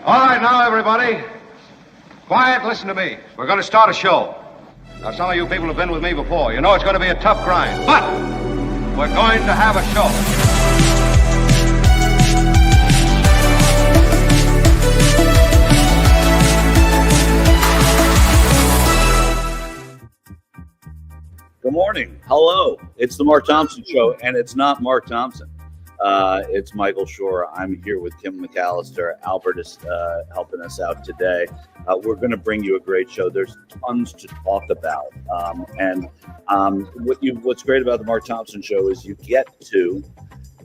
All right, now, everybody. Quiet, listen to me. We're going to start a show. Now, some of you people have been with me before. You know it's going to be a tough grind, but we're going to have a show. Good morning. Hello. It's the Mark Thompson Show, and it's not Mark Thompson. It's Michael Shore. I'm here with Kim McAllister. Albert is helping us out today. We're going to bring you a great show. There's tons to talk about. What's great about the Mark Thompson Show is you get to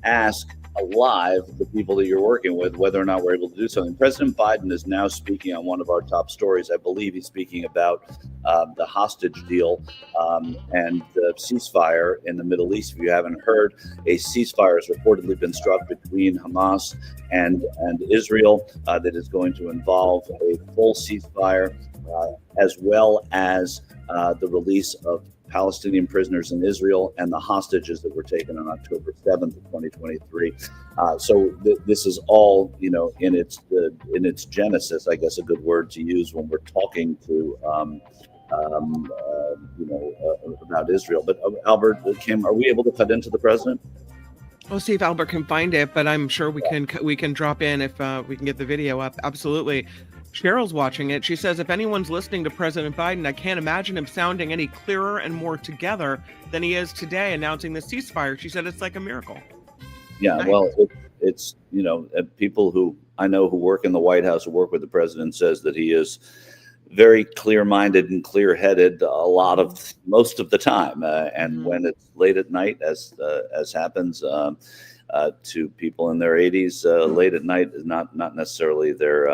ask live the people that you're working with whether or not we're able to do something. President Biden is now speaking on one of our top stories. I believe he's speaking about the hostage deal and the ceasefire in the Middle East. If you haven't heard, a ceasefire has reportedly been struck between Hamas and Israel that is going to involve a full ceasefire as well as the release of Palestinian prisoners in Israel and the hostages that were taken on October 7th, 2023. This is all, in its genesis, I guess a good word to use when we're talking to, about Israel. But Albert, Kim, are we able to cut into the president? We'll see if Albert can find it, but I'm sure we can drop in if we can get the video up. Absolutely. Cheryl's watching it. She says, if anyone's listening to President Biden, I can't imagine him sounding any clearer and more together than he is today announcing the ceasefire. She said it's like a miracle. Yeah, nice. Well, it's people who I know who work in the White House, who work with the president, says that he is very clear-minded and clear-headed most of the time. And when it's late at night, as happens to people in their 80s, late at night is not necessarily their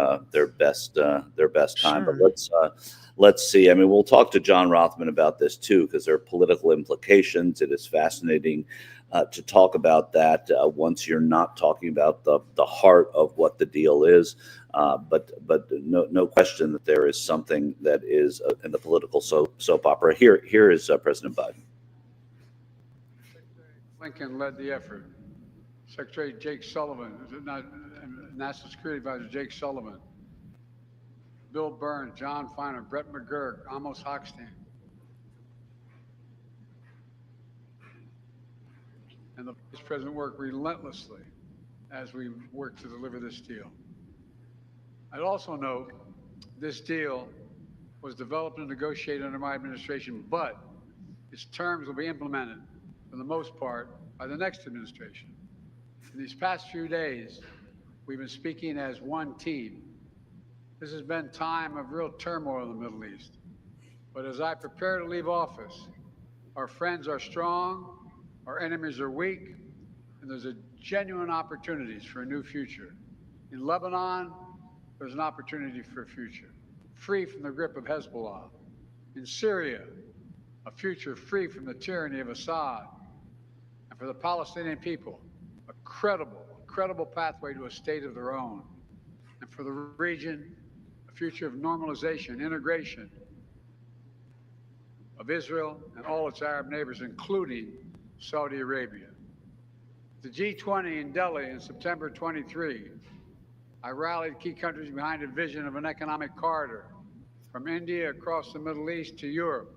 best time. Sure. But let's see. I mean, we'll talk to John Rothmann about this too, because there are political implications. It is fascinating to talk about that once you're not talking about the heart of what the deal is. But no question that there is something that is in the political soap opera. Here is President Biden. Lincoln led the effort. Secretary Jake Sullivan, National Security Advisor Jake Sullivan, Bill Burns, John Feiner, Brett McGurk, Amos Hochstein, and the Vice President worked relentlessly as we worked to deliver this deal. I'd also note this deal was developed and negotiated under my administration, but its terms will be implemented for the most part by the next administration. In these past few days, we've been speaking as one team. This has been a time of real turmoil in the Middle East. But as I prepare to leave office, our friends are strong, our enemies are weak, and there's a genuine opportunities for a new future. In Lebanon, there's an opportunity for a future, free from the grip of Hezbollah. In Syria, a future free from the tyranny of Assad. And for the Palestinian people, a credible pathway to a state of their own. And for the region, a future of normalization, integration of Israel and all its Arab neighbors, including Saudi Arabia. The G20 in Delhi in September 23, I rallied key countries behind a vision of an economic corridor from India across the Middle East to Europe.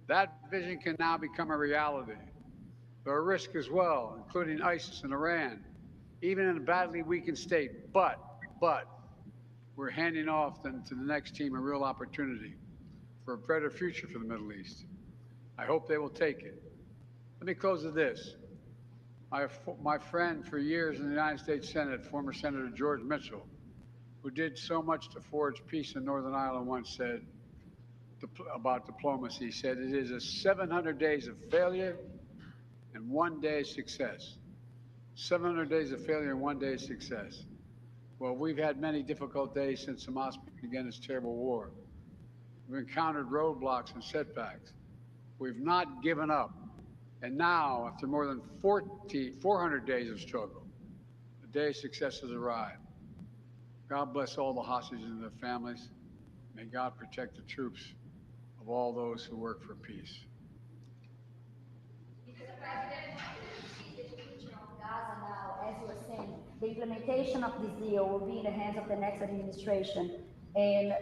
That vision can now become a reality. There are risks as well, including ISIS and Iran, even in a badly weakened state. But we're handing off then to the next team a real opportunity for a better future for the Middle East. I hope they will take it. Let me close with this. My friend for years in the United States Senate, former Senator George Mitchell, who did so much to forge peace in Northern Ireland, once said about diplomacy, he said, it is a 700 days of failure and 1 day of success. 700 days of failure and 1 day of success. Well, we've had many difficult days since Hamas began its terrible war. We've encountered roadblocks and setbacks. We've not given up. And now, after more than 400 days of struggle, the day of success has arrived. God bless all the hostages and their families. May God protect the troops of all those who work for peace. Mr. President, the situation of Gaza now, as you were saying, the implementation of this deal will be in the hands of the next administration, and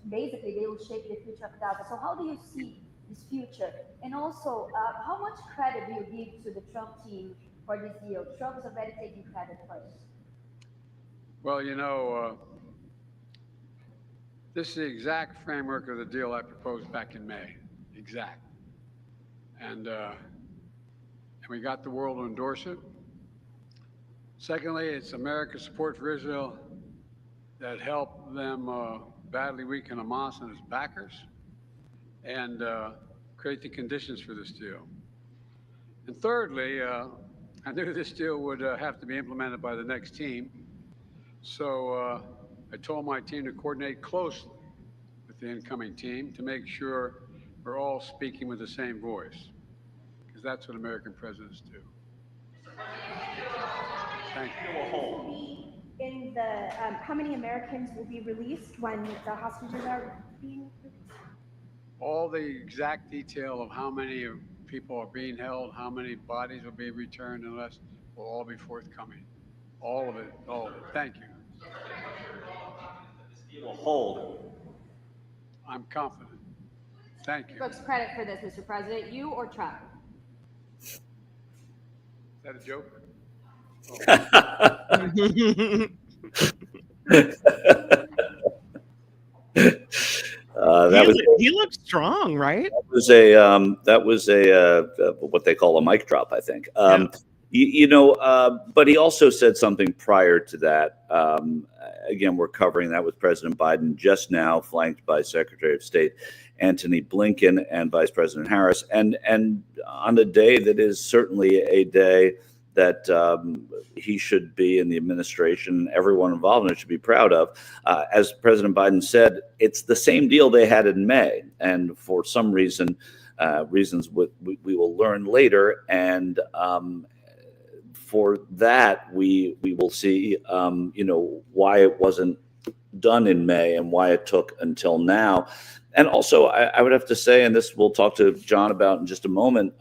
basically they will shape the future of Gaza. So how do you see this future? And also, how much credit do you give to the Trump team for this deal? Trump is already taking credit for it. Well, you know, this is the exact framework of the deal I proposed back in May. Exact. And we got the world to endorse it. Secondly, it's America's support for Israel that helped them badly weaken Hamas and its backers and create the conditions for this deal. And thirdly, I knew this deal would have to be implemented by the next team. So I told my team to coordinate closely with the incoming team to make sure we're all speaking with the same voice, because that's what American presidents do. Thank you. In the how many Americans will be released when the hostages are being released? All the exact detail of how many people are being held, how many bodies will be returned, and less will all be forthcoming. All of it, all of it. Thank you. This deal will hold. I'm confident. Thank you. Who takes credit for this, Mr. President? You or Trump? Is that a joke? He looks strong, right? That was a what they call a mic drop, I think. But he also said something prior to that. Again, we're covering that with President Biden just now, flanked by Secretary of State Antony Blinken and Vice President Harris, and on a day that is certainly a day that he should be in the administration, everyone involved in it should be proud of. As President Biden said, it's the same deal they had in May, and for some reasons we will learn later, and for that we will see why it wasn't done in May and why it took until now. And also, I would have to say, and this we'll talk to John about in just a moment,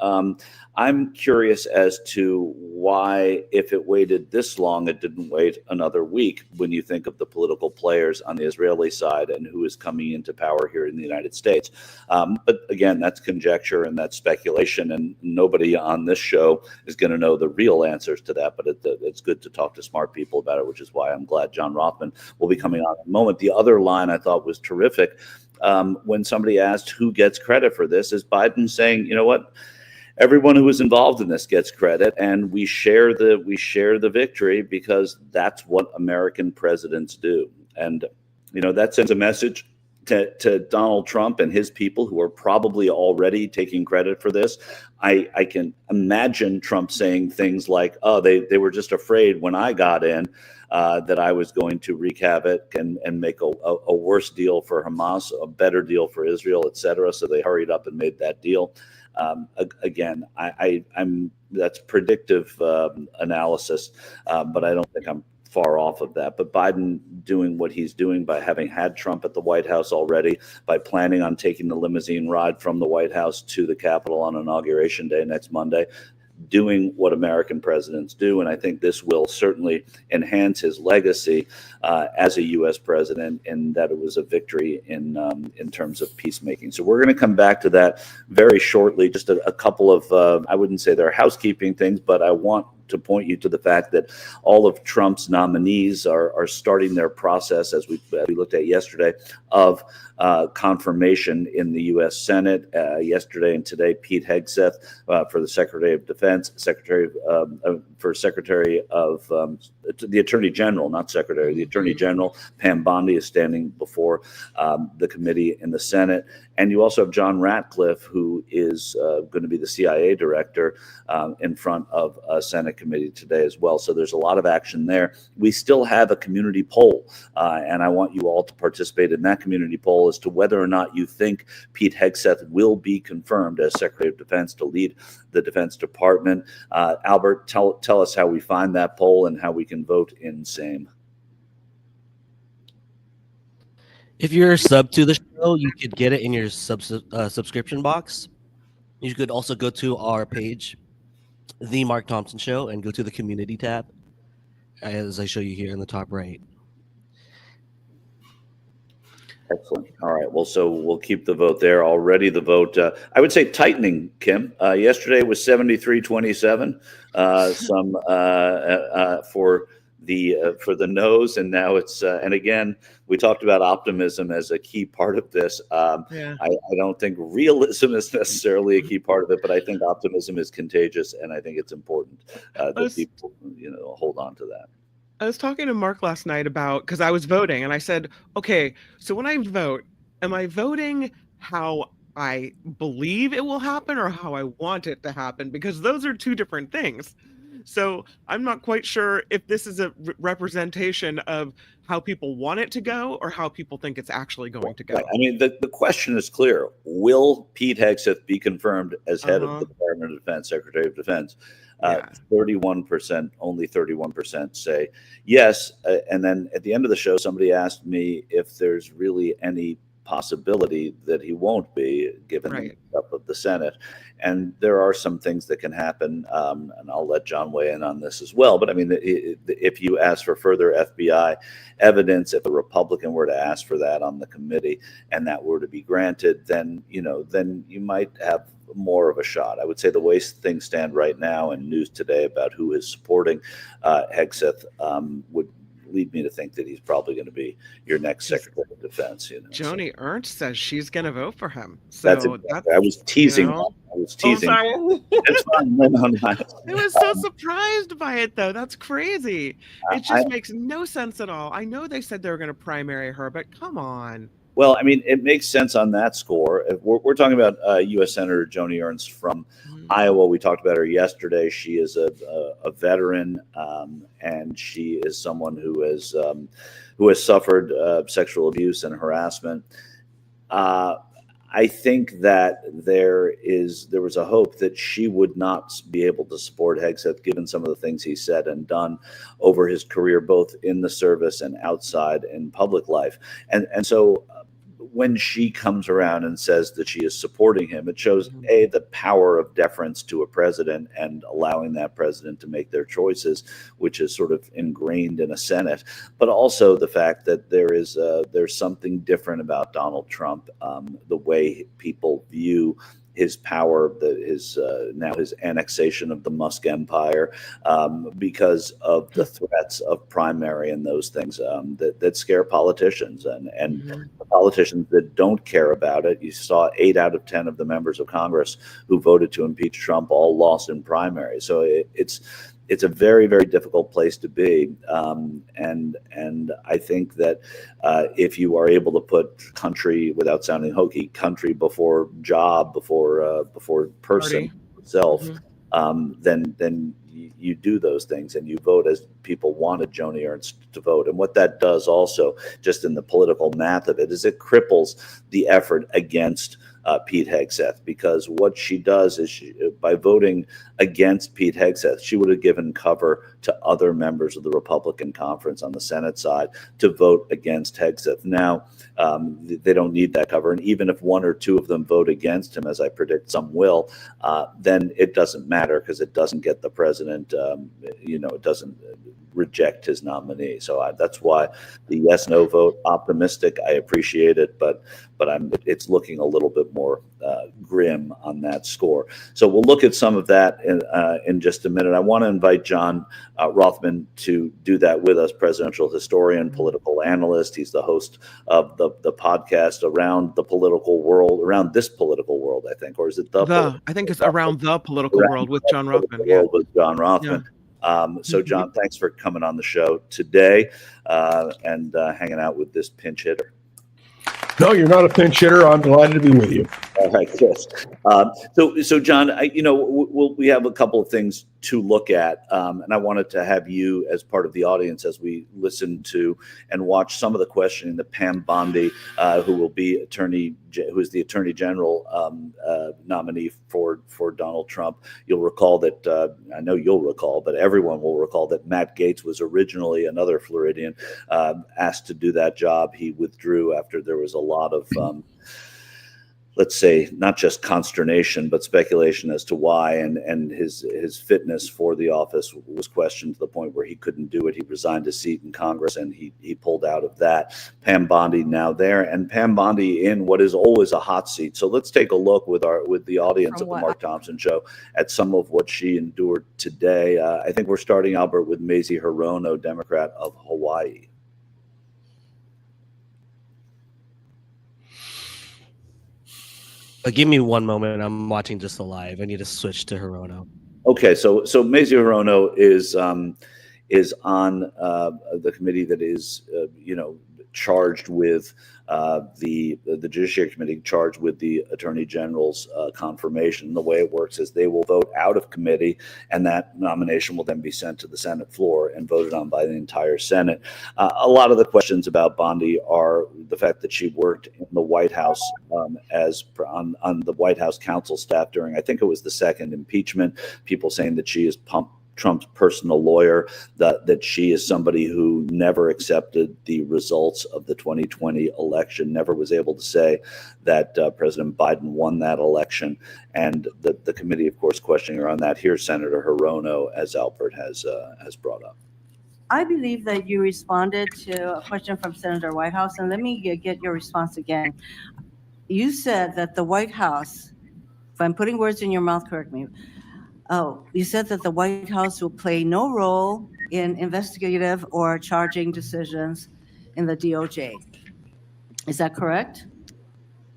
I'm curious as to why, if it waited this long, it didn't wait another week when you think of the political players on the Israeli side and who is coming into power here in the United States. But again, that's conjecture and that's speculation, and nobody on this show is going to know the real answers to that. But it's good to talk to smart people about it, which is why I'm glad John Rothmann will be coming on in a moment. The other line I thought was terrific. When somebody asked who gets credit for this, is Biden saying, you know what? Everyone who was involved in this gets credit, and we share the victory because that's what American presidents do. And that sends a message to Donald Trump and his people, who are probably already taking credit for this. I can imagine Trump saying things like, "Oh, they were just afraid when I got in that I was going to wreak havoc and make a worse deal for Hamas, a better deal for Israel, etc." So they hurried up and made that deal. Again, I'm that's predictive analysis, but I don't think I'm far off of that. But Biden doing what he's doing by having had Trump at the White House already, by planning on taking the limousine ride from the White House to the Capitol on Inauguration Day next Monday, doing what American presidents do. And I think this will certainly enhance his legacy as a U.S. president, in that it was a victory in terms of peacemaking. So we're going to come back to that very shortly. Just a couple of, I wouldn't say they're housekeeping things, but I want to point you to the fact that all of Trump's nominees are starting their process, as we looked at yesterday, of confirmation in the U.S. Senate. Yesterday and today, Pete Hegseth for the Secretary of Defense, the Attorney General, not Secretary, the Attorney General, Pam Bondi, is standing before the committee in the Senate. And you also have John Ratcliffe, who is going to be the CIA director, in front of a Senate committee today as well. So there's a lot of action there. We still have a community poll, and I want you all to participate in that community poll as to whether or not you think Pete Hegseth will be confirmed as Secretary of Defense to lead the Defense Department. Albert, tell us how we find that poll and how we can vote in same. If you're a sub to the show, you could get it in your subscription box. You could also go to our page, The Mark Thompson Show, and go to the community tab. as I show you here in the top right. Excellent. All right. Well, so we'll keep the vote there. Already the vote, I would say tightening, Kim. Yesterday was 73-27, for the no's, and now it's and again, we talked about optimism as a key part of this. Yeah. I don't think realism is necessarily a key part of it, but I think optimism is contagious, and I think it's important that people, hold on to that. I was talking to Mark last night about, because I was voting, and I said, okay, so when I vote, am I voting how I believe it will happen or how I want it to happen? Because those are two different things. So I'm not quite sure if this is a representation of how people want it to go or how people think it's actually going to go. Right. I mean, the question is clear. Will Pete Hegseth be confirmed as head of the Department of Defense, Secretary of Defense? 31%, only 31% say yes. And then at the end of the show, somebody asked me if there's really any possibility that he won't be, given the makeup of the Senate. And there are some things that can happen, and I'll let John weigh in on this as well. But I mean, if you ask for further FBI evidence, if a Republican were to ask for that on the committee and that were to be granted, then you might have more of a shot. I would say the way things stand right now, and news today about who is supporting Hegseth would lead me to think that he's probably going to be your next Secretary of Defense. Joni Ernst says she's going to vote for him. So I was teasing. I was teasing. It's fine. No. I was so surprised by it, though. That's crazy. It just makes no sense at all. I know they said they were going to primary her, but come on. Well, I mean, it makes sense on that score. We're talking about U.S. Senator Joni Ernst from Iowa. We talked about her yesterday. She is a veteran, and she is someone who has suffered sexual abuse and harassment. I think that there was a hope that she would not be able to support Hegseth, given some of the things he said and done over his career, both in the service and outside in public life. And so when she comes around and says that she is supporting him, it shows the power of deference to a president and allowing that president to make their choices, which is sort of ingrained in a Senate, but also the fact that there's something different about Donald Trump, the way people view his power, his annexation of the Musk empire, because of the threats of primary and those things that scare politicians and the politicians that don't care about it. You saw 8 out of 10 of the members of Congress who voted to impeach Trump all lost in primary. So it's a very, very difficult place to be, and I think that if you are able to put country, without sounding hokey, country before job, before person, self, then you do those things and you vote as people wanted Joni Ernst to vote. And what that does also, just in the political math of it, is it cripples the effort against Pete Hegseth, because what she does is by voting against Pete Hegseth, she would have given cover to other members of the Republican conference on the Senate side to vote against Hegseth. Now, they don't need that cover. And even if 1 or 2 of them vote against him, as I predict some will, then it doesn't matter, because it doesn't get the president, it doesn't reject his nominee. So that's why the yes/no vote, optimistic. I appreciate it, but it's looking a little bit more grim on that score. So we'll look at some of that in just a minute. I want to invite John Rothmann to do that with us, presidential historian, political analyst. He's the host of the podcast Around the Political World, Around This Political World, I think, or is it I think it's Around the Political World with John Rothmann. Yeah. With John Rothmann. So John, thanks for coming on the show today and hanging out with this pinch hitter. No, you're not a pinch hitter. I'm delighted to be with you. All right, yes. So John, we have a couple of things to look at, and I wanted to have you as part of the audience as we listen to and watch some of the questioning that Pam Bondi, who is the Attorney General nominee for Donald Trump. You'll recall that I know you'll recall, but everyone will recall that Matt Gaetz was originally, another Floridian, asked to do that job. He withdrew after there was a lot of let's say, not just consternation, but speculation as to why, and his fitness for the office was questioned to the point where he couldn't do it. He resigned his seat in Congress, and he pulled out of that. Pam Bondi now there, and Pam Bondi in what is always a hot seat. So let's take a look with the audience of the Mark Thompson Show at some of what she endured today. I think we're starting, Albert, with Mazie Hirono, Democrat of Hawaii. Give me one moment. I'm watching just the live. I need to switch to Hirono. Okay, so Mazie Hirono is on the committee that is charged with the Judiciary Committee, charged with the Attorney General's confirmation. The way it works is they will vote out of committee, and that nomination will then be sent to the Senate floor and voted on by the entire Senate. A lot of the questions about Bondi are the fact that she worked in the White House on the White House counsel staff during, I think it was the second impeachment. People saying that she is Trump's personal lawyer, that she is somebody who never accepted the results of the 2020 election, never was able to say that President Biden won that election. And the committee, of course, questioning her on that. Here's Senator Hirono, as Albert has brought up. I believe that you responded to a question from Senator Whitehouse, and let me get your response again. You said that the White House, if I'm putting words in your mouth, correct me. Oh, you said that the White House will play no role in investigative or charging decisions in the DOJ. Is that correct?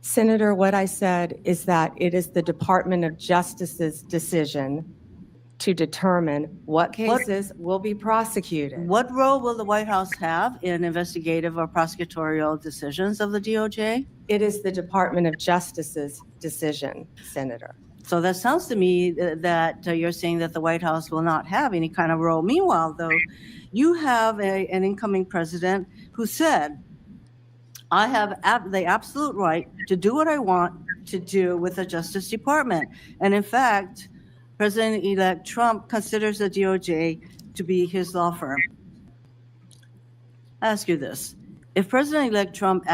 Senator, what I said is that it is the Department of Justice's decision to determine what cases will be prosecuted. What role will the White House have in investigative or prosecutorial decisions of the DOJ? It is the Department of Justice's decision, Senator. So that sounds to me that you're saying that the White House will not have any kind of role. Meanwhile, though, you have an incoming president who said, I have the absolute right to do what I want to do with the Justice Department. And in fact, President-elect Trump considers the DOJ to be his law firm. I ask you this. If President-elect Trump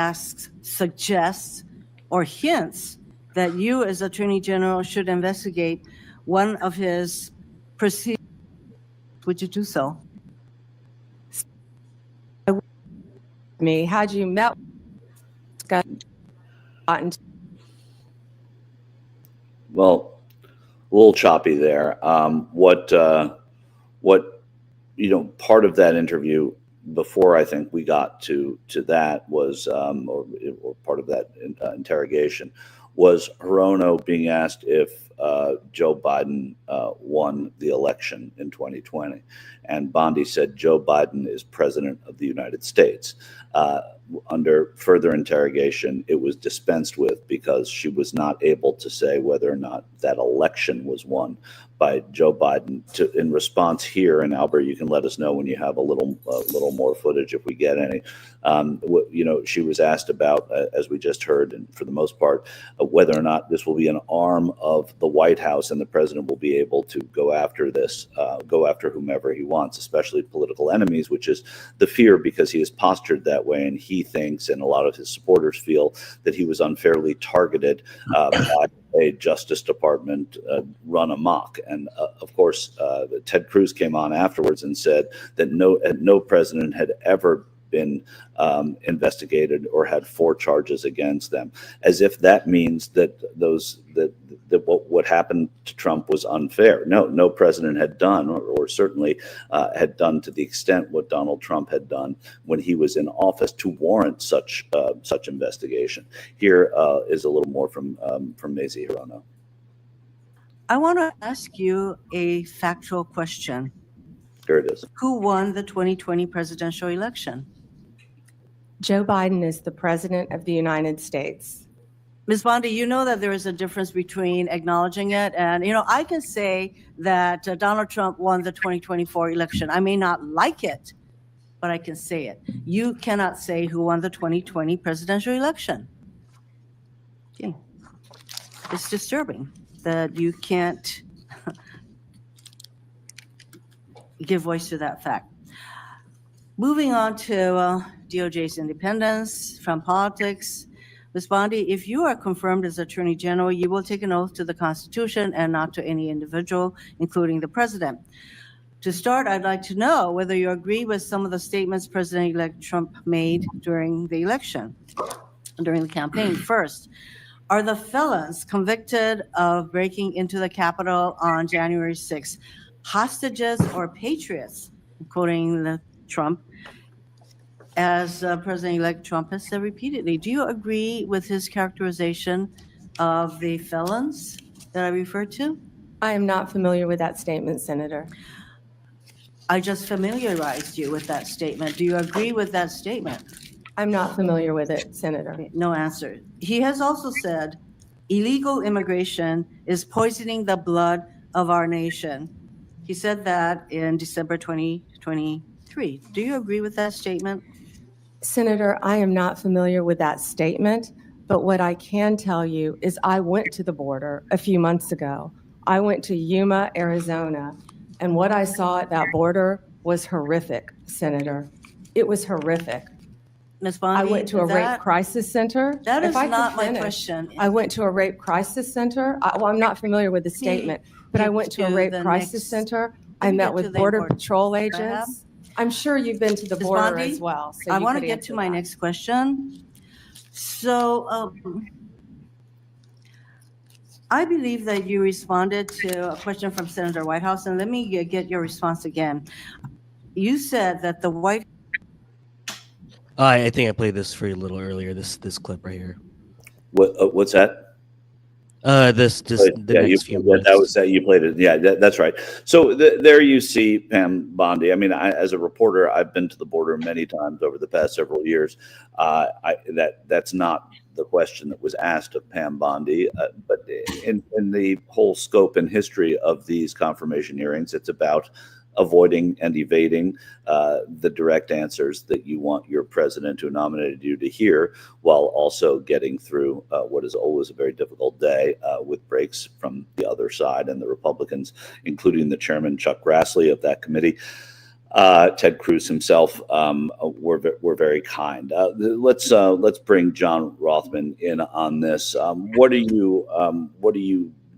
suggests, or hints that you as Attorney General should investigate one of his proceedings, would you do so? Had you met Well, a little choppy there. What part of that interview before I think we got to that was, or part of that interrogation was Hirono being asked if Joe Biden won the election in 2020. And Bondi said Joe Biden is president of the United States. Under further interrogation, it was dispensed with because she was not able to say whether or not that election was won by Joe Biden. In response here, and Albert, you can let us know when you have a little more footage if we get any. She was asked about, as we just heard, and for the most part, whether or not this will be an arm of the White House and the president will be able to go after whomever he wants, especially political enemies, which is the fear because he is postured that way, and he thinks, and a lot of his supporters feel, that he was unfairly targeted by a Justice Department run amok. And of course, Ted Cruz came on afterwards and said that no president had ever been investigated or had 4 charges against them, as if that means that what happened to Trump was unfair. No president had done, or certainly had done to the extent what Donald Trump had done when he was in office to warrant such investigation. Here is a little more from Mazie Hirono. I want to ask you a factual question. Here it is. Who won the 2020 presidential election? Joe Biden is the president of the United States. Ms. Bondi, you know that there is a difference between acknowledging it and, I can say that Donald Trump won the 2024 election. I may not like it, but I can say it. You cannot say who won the 2020 presidential election. It's disturbing that you can't give voice to that fact. Moving on to DOJ's independence from politics, Ms. Bondi, if you are confirmed as Attorney General, you will take an oath to the Constitution and not to any individual, including the President. To start, I'd like to know whether you agree with some of the statements President-elect Trump made during the election, during the campaign. First, are the felons convicted of breaking into the Capitol on January 6th hostages or patriots, quoting Trump, as President-elect Trump has said repeatedly? Do you agree with his characterization of the felons that I referred to? I am not familiar with that statement, Senator. I just familiarized you with that statement. Do you agree with that statement? I'm not familiar with it, Senator. Okay, no answer. He has also said illegal immigration is poisoning the blood of our nation. He said that in December 2023. Do you agree with that statement? Senator, I am not familiar with that statement, but what I can tell you is I went to the border a few months ago. I went to Yuma, Arizona, and what I saw at that border was horrific, Senator. It was horrific. Ms. Bondi, I went to a rape crisis center. That is If I could not my finish, question. I went to a rape crisis center. Well, I'm not familiar with the statement, but I went to a rape crisis center. I met with Border Patrol agents. I'm sure you've been to the Ms. border Bondi, as well. So I you want to could get answer to my that. next question. So I believe that you responded to a question from Senator Whitehouse, and let me get your response again. You said that the White I think I played this for you a little earlier. This clip right here. What's that? This just the yeah, next few that was that you played it. Yeah, that's right. So there you see Pam Bondi. I mean, as a reporter, I've been to the border many times over the past several years. That's not the question that was asked of Pam Bondi, but in the whole scope and history of these confirmation hearings, it's about avoiding and evading the direct answers that you want your president who nominated you to hear, while also getting through what is always a very difficult day with breaks from the other side and the Republicans, including the chairman, Chuck Grassley, of that committee. Ted Cruz himself were very kind. Let's bring John Rothmann in on this.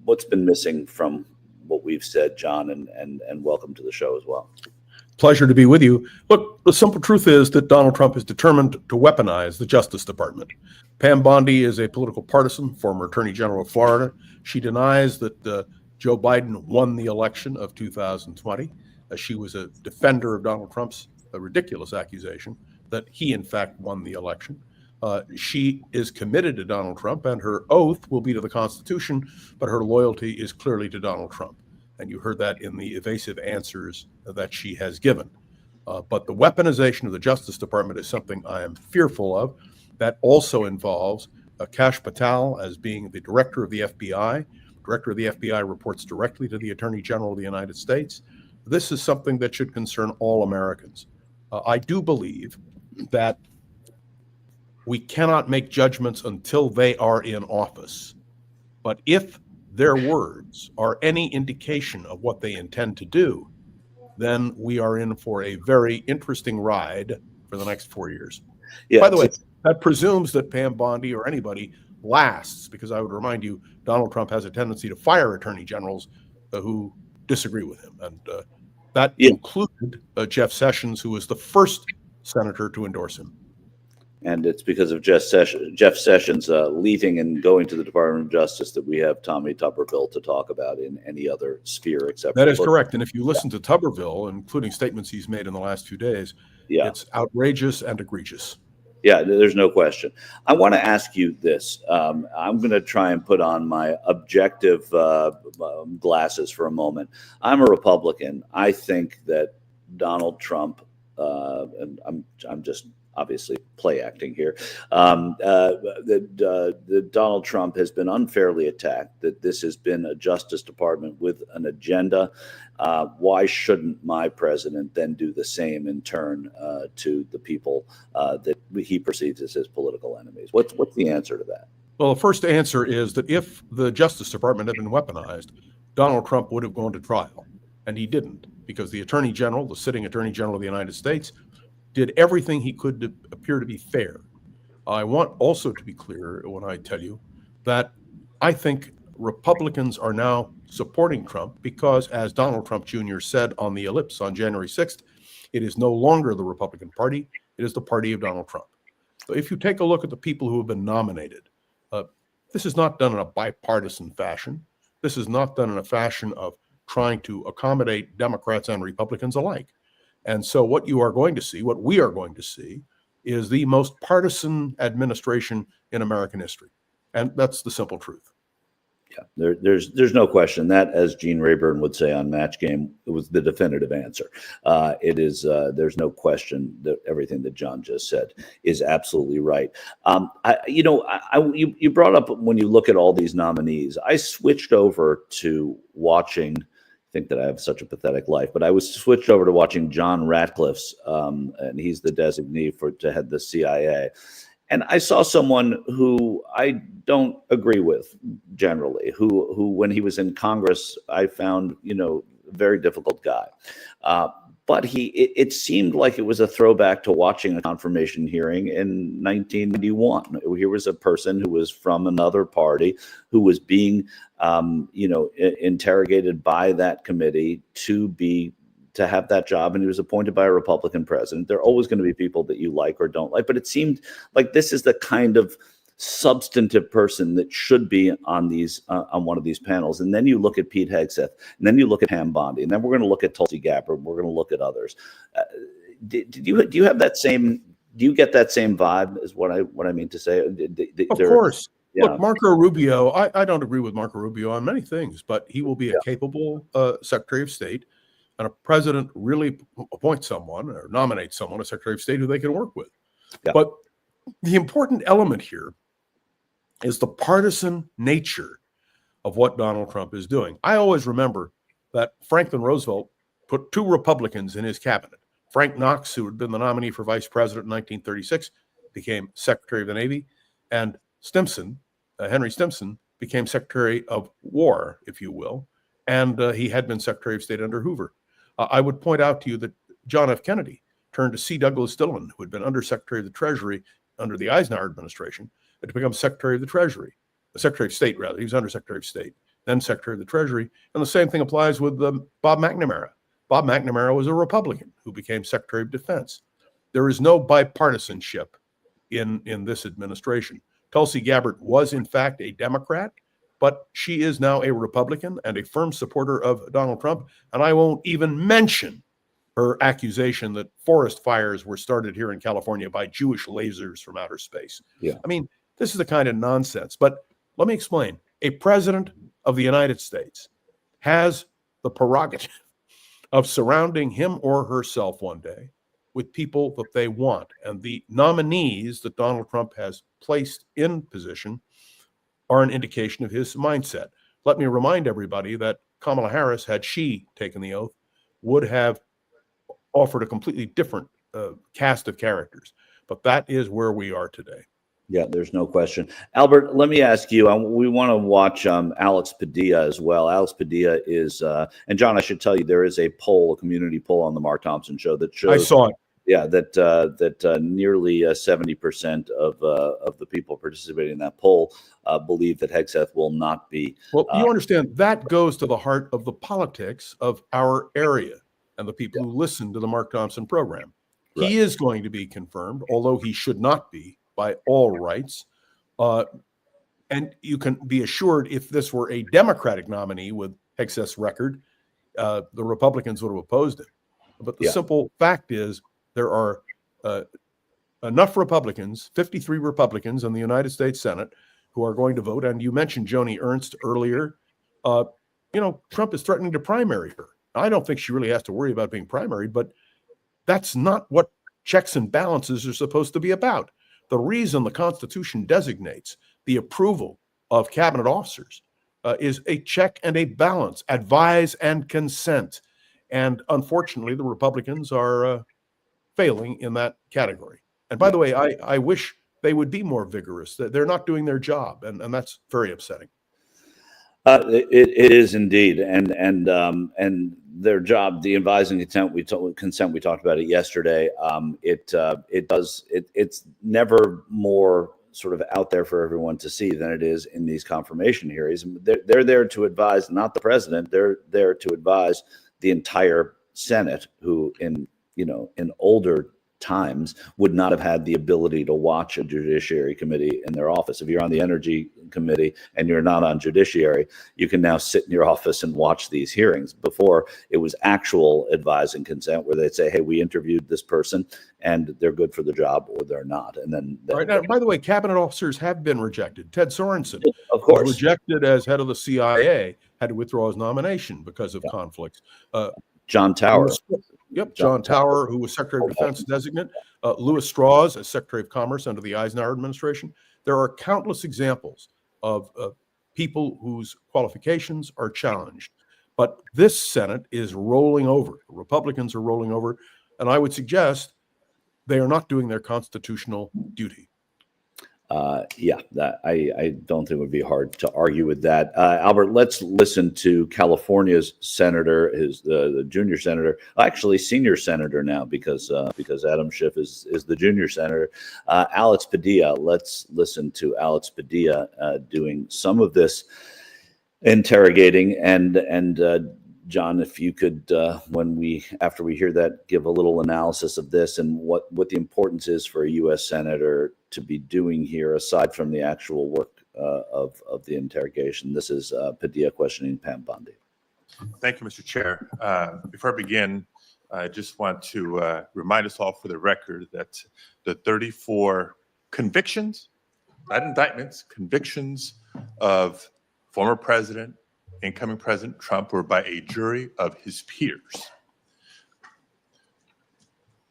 What's been missing from what we've said, John, and welcome to the show as well. Pleasure to be with you. Look, the simple truth is that Donald Trump is determined to weaponize the Justice Department. Pam Bondi is a political partisan, former Attorney General of Florida. She denies that Joe Biden won the election of 2020. She was a defender of Donald Trump's ridiculous accusation that he, in fact, won the election. She is committed to Donald Trump, and her oath will be to the Constitution, but her loyalty is clearly to Donald Trump. And you heard that in the evasive answers that she has given. But the weaponization of the Justice Department is something I am fearful of. That also involves Kash Patel as being the director of the FBI. Director of the FBI reports directly to the Attorney General of the United States. This is something that should concern all Americans. I do believe that we cannot make judgments until they are in office. But if their words are any indication of what they intend to do, then we are in for a very interesting ride for the next 4 years. Yeah, by the way, that presumes that Pam Bondi or anybody lasts, because I would remind you, Donald Trump has a tendency to fire attorney generals who disagree with him. And that included Jeff Sessions, who was the first senator to endorse him. And it's because of Jeff Sessions leaving and going to the Department of Justice that we have Tommy Tuberville to talk about in any other sphere except that is correct. And if you listen to Tuberville, including statements he's made in the last few days, it's outrageous and egregious. Yeah, there's no question. I want to ask you this. I'm going to try and put on my objective glasses for a moment. I'm a Republican. I think that Donald Trump, and I'm just obviously play acting here, that Donald Trump has been unfairly attacked, that this has been a Justice Department with an agenda. Why shouldn't my president then do the same in turn to the people that he perceives as his political enemies? What's the answer to that? Well, the first answer is that if the Justice Department had been weaponized, Donald Trump would have gone to trial. And he didn't, because the Attorney General, the sitting Attorney General of the United States, did everything he could to appear to be fair. I want also to be clear when I tell you that I think Republicans are now supporting Trump because, as Donald Trump Jr. said on the ellipse on January 6th, it is no longer the Republican Party, it is the party of Donald Trump. So if you take a look at the people who have been nominated, this is not done in a bipartisan fashion. This is not done in a fashion of trying to accommodate Democrats and Republicans alike. And so what you are going to see, what we are going to see, is the most partisan administration in American history. And that's the simple truth. Yeah, there's no question that, as Gene Rayburn would say on Match Game, it was the definitive answer. It is. There's no question that everything that John just said is absolutely right. You brought up when you look at all these nominees, I switched over to watching. I think that I have such a pathetic life, but I was switched over to watching John Ratcliffe's, and he's the designee to head the CIA. And I saw someone who I don't agree with generally, who when he was in Congress, I found, a very difficult guy. But it seemed like it was a throwback to watching a confirmation hearing in 1991. Here was a person who was from another party who was being, interrogated by that committee to have that job, and he was appointed by a Republican president. There are always going to be people that you like or don't like, but it seemed like this is the kind of substantive person that should be on one of these panels. And then you look at Pete Hegseth, and then you look at Pam Bondi, and then we're going to look at Tulsi Gabbard. We're going to look at others. Do you have that same? Do you get that same vibe? Is what I mean to say? Of course. Yeah. Look, Marco Rubio. I don't agree with Marco Rubio on many things, but he will be a capable Secretary of State. And a president really appoints someone or nominates someone, a Secretary of State, who they can work with. Yeah. But the important element here is the partisan nature of what Donald Trump is doing. I always remember that Franklin Roosevelt put two Republicans in his cabinet. Frank Knox, who had been the nominee for vice president in 1936, became Secretary of the Navy, and Henry Stimson, became Secretary of War, if you will, and he had been Secretary of State under Hoover. I would point out to you that John F. Kennedy turned to C. Douglas Dillon, who had been Undersecretary of the Treasury under the Eisenhower administration, to become Secretary of the Treasury, Secretary of State, rather. He was Undersecretary of State, then Secretary of the Treasury. And the same thing applies with Bob McNamara. Bob McNamara was a Republican who became Secretary of Defense. There is no bipartisanship in this administration. Tulsi Gabbard was, in fact, a Democrat, but she is now a Republican and a firm supporter of Donald Trump. And I won't even mention her accusation that forest fires were started here in California by Jewish lasers from outer space. Yeah. I mean, this is the kind of nonsense. But let me explain. A president of the United States has the prerogative of surrounding him or herself one day with people that they want. And the nominees that Donald Trump has placed in position are an indication of his mindset. Let me remind everybody that Kamala Harris, had she taken the oath, would have offered a completely different cast of characters. But that is where we are today. Yeah, there's no question. Albert, let me ask you, we want to watch Alex Padilla as well. Alex Padilla is, and John, I should tell you, there is a poll, a community poll on the Mark Thompson show that shows. I saw it. Yeah, that nearly 70% of the people participating in that poll believe that Hegseth will not be. Well, you understand, that goes to the heart of the politics of our area and the people who listen to the Mark Thompson program. Right. He is going to be confirmed, although he should not be by all rights. And you can be assured, if this were a Democratic nominee with Hegseth's record, the Republicans would have opposed him. But the simple fact is, there are enough Republicans, 53 Republicans in the United States Senate, who are going to vote. And you mentioned Joni Ernst earlier. Trump is threatening to primary her. I don't think she really has to worry about being primaried, but that's not what checks and balances are supposed to be about. The reason the Constitution designates the approval of cabinet officers is a check and a balance, advise and consent. And unfortunately, the Republicans are failing in that category. And by the way, I wish they would be more vigorous. They're not doing their job, and that's very upsetting. It is indeed, and their job, the advising consent we talked about it yesterday. It's never more sort of out there for everyone to see than it is in these confirmation hearings. They're there to advise, not the president. They're there to advise the entire Senate, who in older times would not have had the ability to watch a judiciary committee in their office. If you're on the energy committee and you're not on judiciary, you can now sit in your office and watch these hearings. Before, it was actual advise and consent where they'd say, hey, we interviewed this person and they're good for the job or they're not. And then all right, now, by the way, cabinet officers have been rejected. Ted Sorensen, of course, was rejected as head of the CIA, had to withdraw his nomination because of conflicts. John Tower. John Tower, who was Secretary of Defense designate. Louis Strauss as Secretary of Commerce under the Eisenhower administration. There are countless examples of people whose qualifications are challenged. But this Senate is rolling over. The Republicans are rolling over. And I would suggest they are not doing their constitutional duty. I don't think it would be hard to argue with that. Albert, let's listen to California's senator, the junior senator, actually senior senator now because Adam Schiff is the junior senator, Alex Padilla. Let's listen to Alex Padilla doing some of this interrogating and John, if you could, after we hear that, give a little analysis of this and what the importance is for a U.S. senator to be doing here, aside from the actual work of the interrogation. This is Padilla questioning Pam Bondi. Thank you, Mr. Chair. Before I begin, I just want to remind us all for the record that the 34 convictions, not indictments, convictions of former President, incoming President Trump were by a jury of his peers.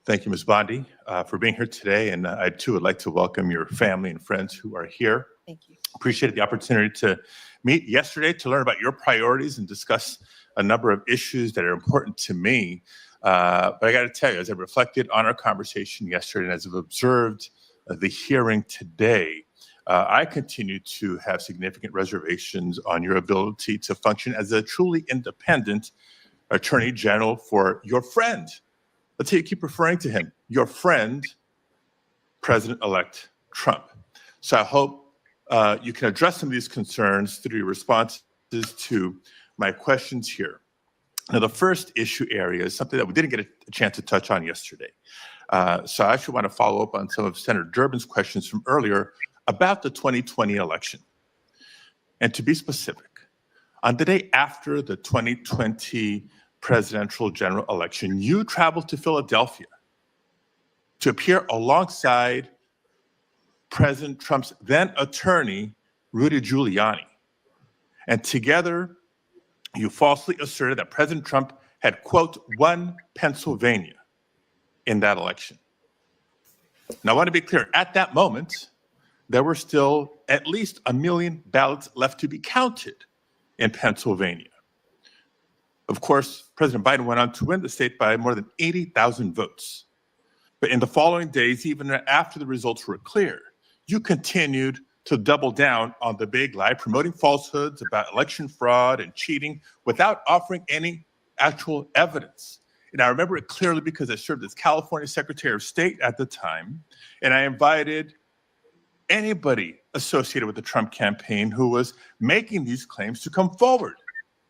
Thank you, Ms. Bondi, for being here today. And I, too, would like to welcome your family and friends who are here. Thank you. Appreciate the opportunity to meet yesterday to learn about your priorities and discuss a number of issues that are important to me. But I got to tell you, as I reflected on our conversation yesterday and as I've observed the hearing today, I continue to have significant reservations on your ability to function as a truly independent Attorney General for your friend. Let's say you keep referring to him, your friend, President-elect Trump. So I hope you can address some of these concerns through your responses to my questions here. Now, the first issue area is something that we didn't get a chance to touch on yesterday. So I actually want to follow up on some of Senator Durbin's questions from earlier about the 2020 election. And to be specific, on the day after the 2020 presidential general election, you traveled to Philadelphia to appear alongside President Trump's then attorney, Rudy Giuliani. And together, you falsely asserted that President Trump had, quote, won Pennsylvania in that election. Now, I want to be clear, at that moment, there were still at least 1 million ballots left to be counted in Pennsylvania. Of course, President Biden went on to win the state by more than 80,000 votes. But in the following days, even after the results were clear, you continued to double down on the big lie, promoting falsehoods about election fraud and cheating without offering any actual evidence. And I remember it clearly because I served as California Secretary of State at the time, and I invited anybody associated with the Trump campaign who was making these claims to come forward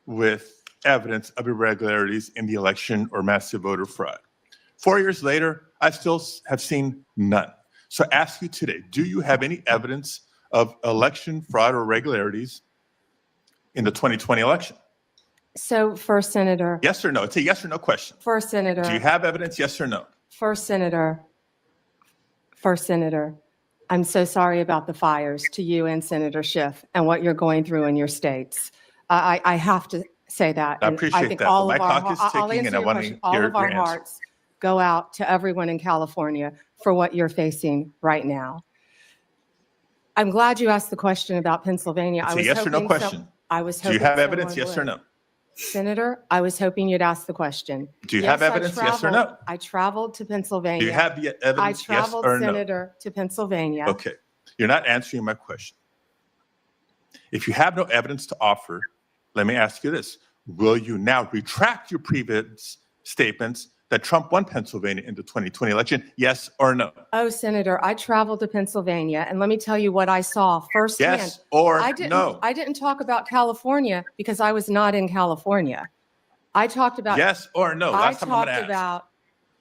with evidence of irregularities in the election or massive voter fraud. 4 years later, I still have seen none. So I ask you today, do you have any evidence of election fraud or irregularities in the 2020 election? So, First Senator. Yes or no? It's a yes or no question. First Senator. Do you have evidence, yes or no? First Senator. I'm so sorry about the fires to you and Senator Schiff and what you're going through in your states. I have to say that. I appreciate I think that. all My of our, clock is I'll ticking, answer and I your want to question. All hear of our your answer. hearts go out to everyone in California for what you're facing right now. I'm glad you asked the question about Pennsylvania. It's a yes or no question. I was Do hoping you have someone evidence, yes or would. no? Senator, I was hoping you'd ask the question. Do you have evidence, yes or no? I traveled to Pennsylvania. Do you have the I evidence, yes traveled, or no? Senator, to Pennsylvania. Okay, you're not answering my question. If you have no evidence to offer, let me ask you this. will you now retract your previous statements that Trump won Pennsylvania in the 2020 election? Yes or no? Oh, Senator, I traveled to Pennsylvania, and let me tell you what I saw firsthand. Yes or no? I didn't talk about California because I was not in California. I talked about yes or no. Last time I'm going to ask.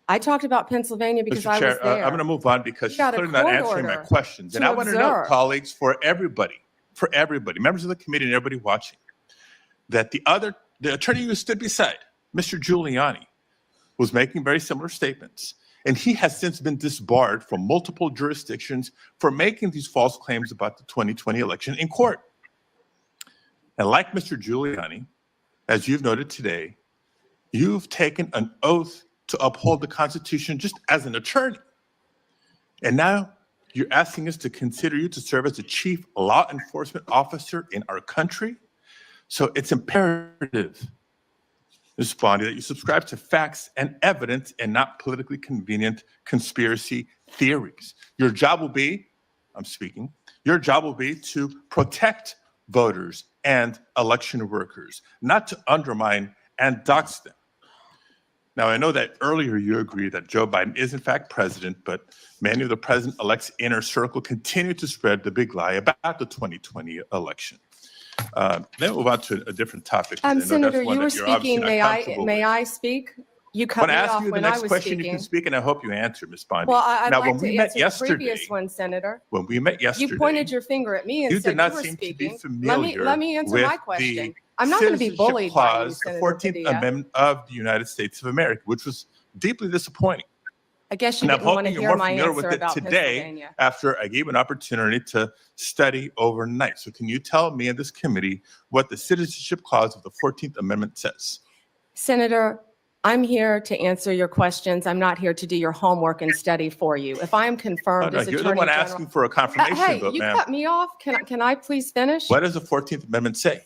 I talked about Pennsylvania because Mr. Chair, I was there. I'm going to move on because she's clearly not answering my questions. And I want to know, colleagues, for everybody, members of the committee and everybody watching, that the attorney who stood beside Mr. Giuliani was making very similar statements. And he has since been disbarred from multiple jurisdictions for making these false claims about the 2020 election in court. And like Mr. Giuliani, as you've noted today, you've taken an oath to uphold the Constitution just as an attorney. And now you're asking us to consider you to serve as the chief law enforcement officer in our country. So it's imperative, Ms. Bondi, that you subscribe to facts and evidence and not politically convenient conspiracy theories. Your job will be, your job will be to protect voters and election workers, not to undermine and dox them. Now, I know that earlier you agreed that Joe Biden is in fact president, but many of the president-elect's inner circle continue to spread the big lie about the 2020 election. Then move on to a different topic. Senator, you were speaking. May I speak? You cut me off when I was speaking. When I ask you the next question, you can speak, and I hope you answer, Ms. Bondi. Well, I'd like to answer the previous one, Senator. When we met yesterday, you pointed your finger at me and you said did not you were seem speaking. to be familiar Let me answer my question. I'm not going to be bullied by you, Senator the 14th Padilla. Amendment of the United States of America, which was deeply disappointing. I guess you didn't want to hear my answer about today Pennsylvania. After I gave an opportunity to study overnight. So can you tell me and this committee what the citizenship clause of the 14th Amendment says? Senator, I'm here to answer your questions. I'm not here to do your homework and study for you. If I am confirmed as you're Attorney the one General, asking for a confirmation hey, vote, you ma'am. cut me off. Can I please finish? What does the 14th Amendment say?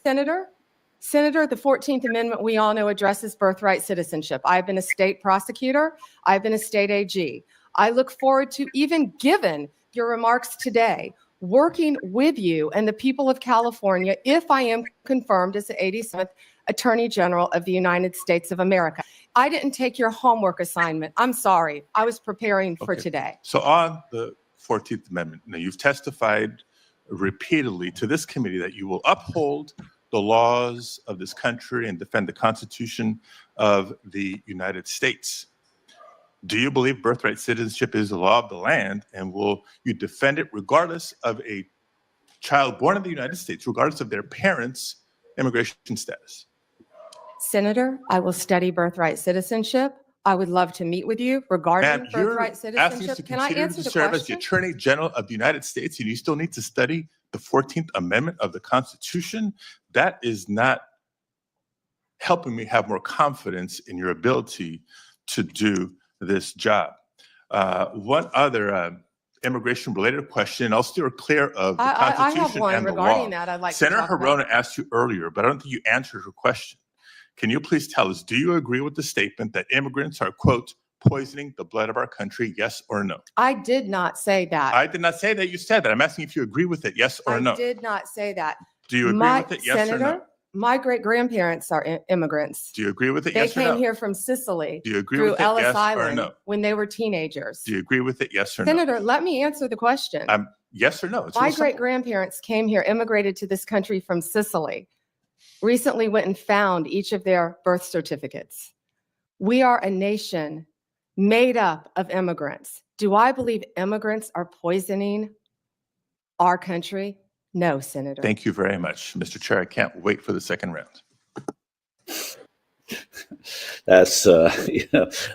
Senator, the 14th Amendment, we all know, addresses birthright citizenship. I've been a state prosecutor. I've been a state AG. I look forward to, even given your remarks today, working with you and the people of California if I am confirmed as the 87th Attorney General of the United States of America. I didn't take your homework assignment. I'm sorry. I was preparing for today. So on the 14th Amendment, now you've testified repeatedly to this committee that you will uphold the laws of this country and defend the Constitution of the United States. Do you believe birthright citizenship is the law of the land, and will you defend it regardless of a child born in the United States, regardless of their parents' immigration status? Senator, I will study birthright citizenship. I would love to meet with you regarding birthright citizenship. Can I answer the serve as the Attorney General of the United States, and you still need to study the 14th Amendment of the Constitution? That is not helping me have more confidence in your ability to do this job. One other immigration-related question, I'll steer clear of the Constitution I have one and the regarding law. that I'd like Senator to talk Hirona about. asked you earlier, but I don't think you answered her question. Can you please tell us, do you agree with the statement that immigrants are, quote, poisoning the blood of our country, yes or no? I did not say that. I did not say that you said that. I'm asking if you agree with it, yes or no. I did not say that. Do you agree with it, yes or no? My great-grandparents are immigrants. Do you agree with it, yes or no? They came here from Sicily Do you agree through with it, Ellis yes or Island no? when they were teenagers. Do you agree with it, yes or no? Senator, let me answer the question. Yes or no? It's My real simple. great-grandparents came here, immigrated to this country from Sicily, recently went and found each of their birth certificates. We are a nation made up of immigrants. Do I believe immigrants are poisoning our country? No, Senator. Thank you very much, Mr. Chair. I can't wait for the second round. That's a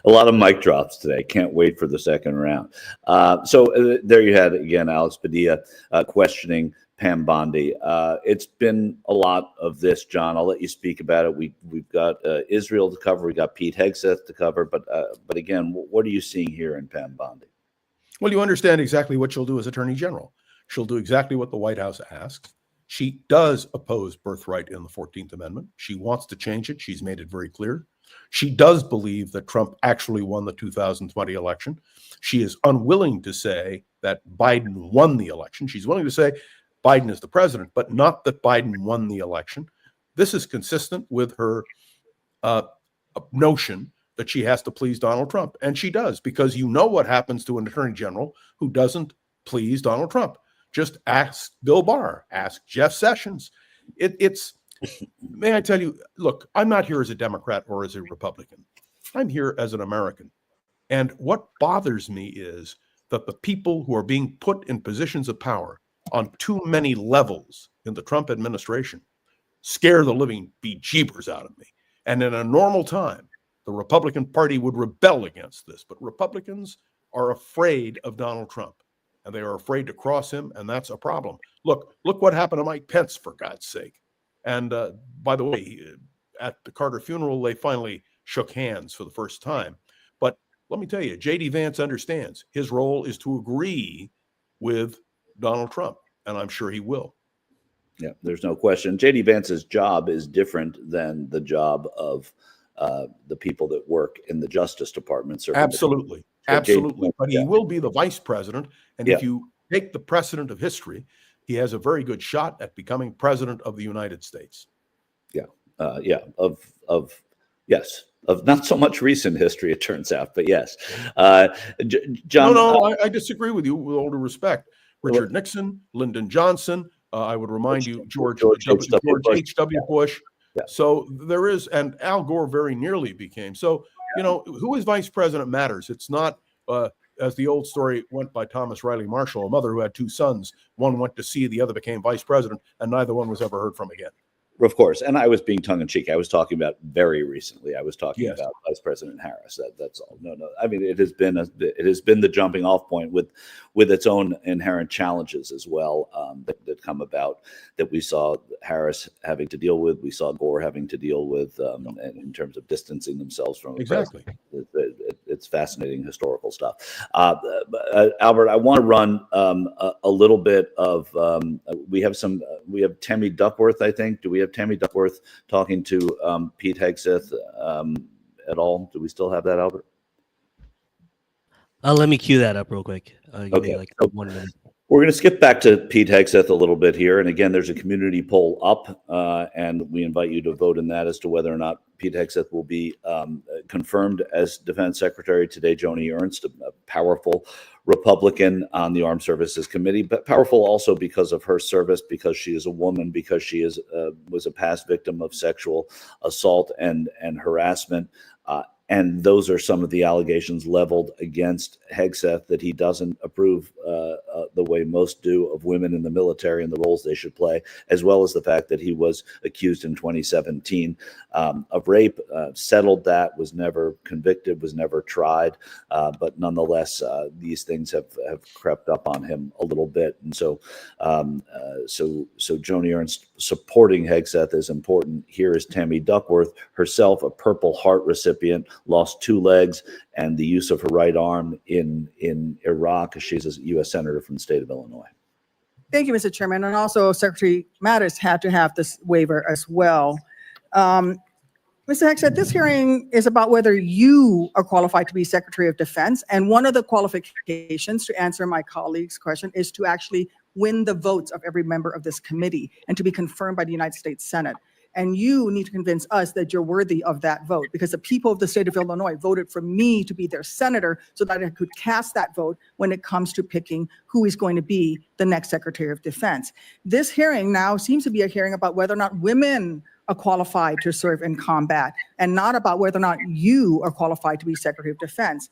lot of mic drops today. Can't wait for the second round. So there you had it again, Alex Padilla questioning Pam Bondi. It's been a lot of this, John. I'll let you speak about it. We've got Israel to cover. We got Pete Hegseth to cover. But again, what are you seeing here in Pam Bondi? Well, you understand exactly what she'll do as Attorney General. She'll do exactly what the White House asks. She does oppose birthright in the 14th Amendment. She wants to change it. She's made it very clear. She does believe that Trump actually won the 2020 election. She is unwilling to say that Biden won the election. She's willing to say Biden is the president, but not that Biden won the election. This is consistent with her notion that she has to please Donald Trump. And she does, because you know what happens to an attorney general who doesn't please Donald Trump. Just ask Bill Barr, ask Jeff Sessions. It's, may I tell you, look, I'm not here as a Democrat or as a Republican. I'm here as an American. And what bothers me is that the people who are being put in positions of power on too many levels in the Trump administration scare the living bejeebers out of me. And in a normal time, the Republican Party would rebel against this. But Republicans are afraid of Donald Trump, and they are afraid to cross him, and that's a problem. Look what happened to Mike Pence, for God's sake. And by the way, at the Carter funeral, they finally shook hands for the first time. But let me tell you, J.D. Vance understands his role is to agree with Donald Trump, and I'm sure he will. Yeah, there's no question. J.D. Vance's job is different than the job of the people that work in the Justice Department. Absolutely. Absolutely. But he will be the vice president. And if you take the precedent of history, he has a very good shot at becoming president of the United States. Of not so much recent history, it turns out, but yes. John. I disagree with you with all due respect. Richard Nixon, Lyndon Johnson, I would remind you, George H.W. Bush. Yeah. So there is, and Al Gore very nearly became. So, who is vice president matters. It's not, as the old story went by Thomas Riley Marshall, a mother who had two sons. One went to sea, the other became vice president, and neither one was ever heard from again. Of course, and I was being tongue-in-cheek. I was talking about very recently. I was talking about Vice President Harris. That's all. No. I mean, it has been the jumping-off point with its own inherent challenges as well that come about, that we saw Harris having to deal with. We saw Gore having to deal with in terms of distancing themselves from exactly. It's fascinating historical stuff. Albert, I want to run a little bit of. We have Tammy Duckworth, I think. Do we have Tammy Duckworth talking to Pete Hegseth at all? Do we still have that, Albert? Let me cue that up real quick. Give me like 1 minute. We're going to skip back to Pete Hegseth a little bit here. And again, there's a community poll up, and we invite you to vote in that as to whether or not Pete Hegseth will be confirmed as Defense Secretary. Today, Joni Ernst, a powerful Republican on the Armed Services Committee, but powerful also because of her service, because she is a woman, because she was a past victim of sexual assault and harassment. And those are some of the allegations leveled against Hegseth, that he doesn't approve the way most do of women in the military and the roles they should play, as well as the fact that he was accused in 2017 of rape, settled that, was never convicted, was never tried. But nonetheless, these things have crept up on him a little bit. And so Joni Ernst supporting Hegseth is important. Here is Tammy Duckworth, herself a Purple Heart recipient, lost 2 legs and the use of her right arm in Iraq. She's a U.S. Senator from the state of Illinois. Thank you, Mr. Chairman. And also, Secretary Mattis had to have this waiver as well. Mr. Hegseth, this hearing is about whether you are qualified to be Secretary of Defense. And one of the qualifications, to answer my colleague's question, is to actually win the votes of every member of this committee and to be confirmed by the United States Senate. And you need to convince us that you're worthy of that vote, because the people of the state of Illinois voted for me to be their senator so that I could cast that vote when it comes to picking who is going to be the next Secretary of Defense. This hearing now seems to be a hearing about whether or not women are qualified to serve in combat, and not about whether or not you are qualified to be Secretary of Defense.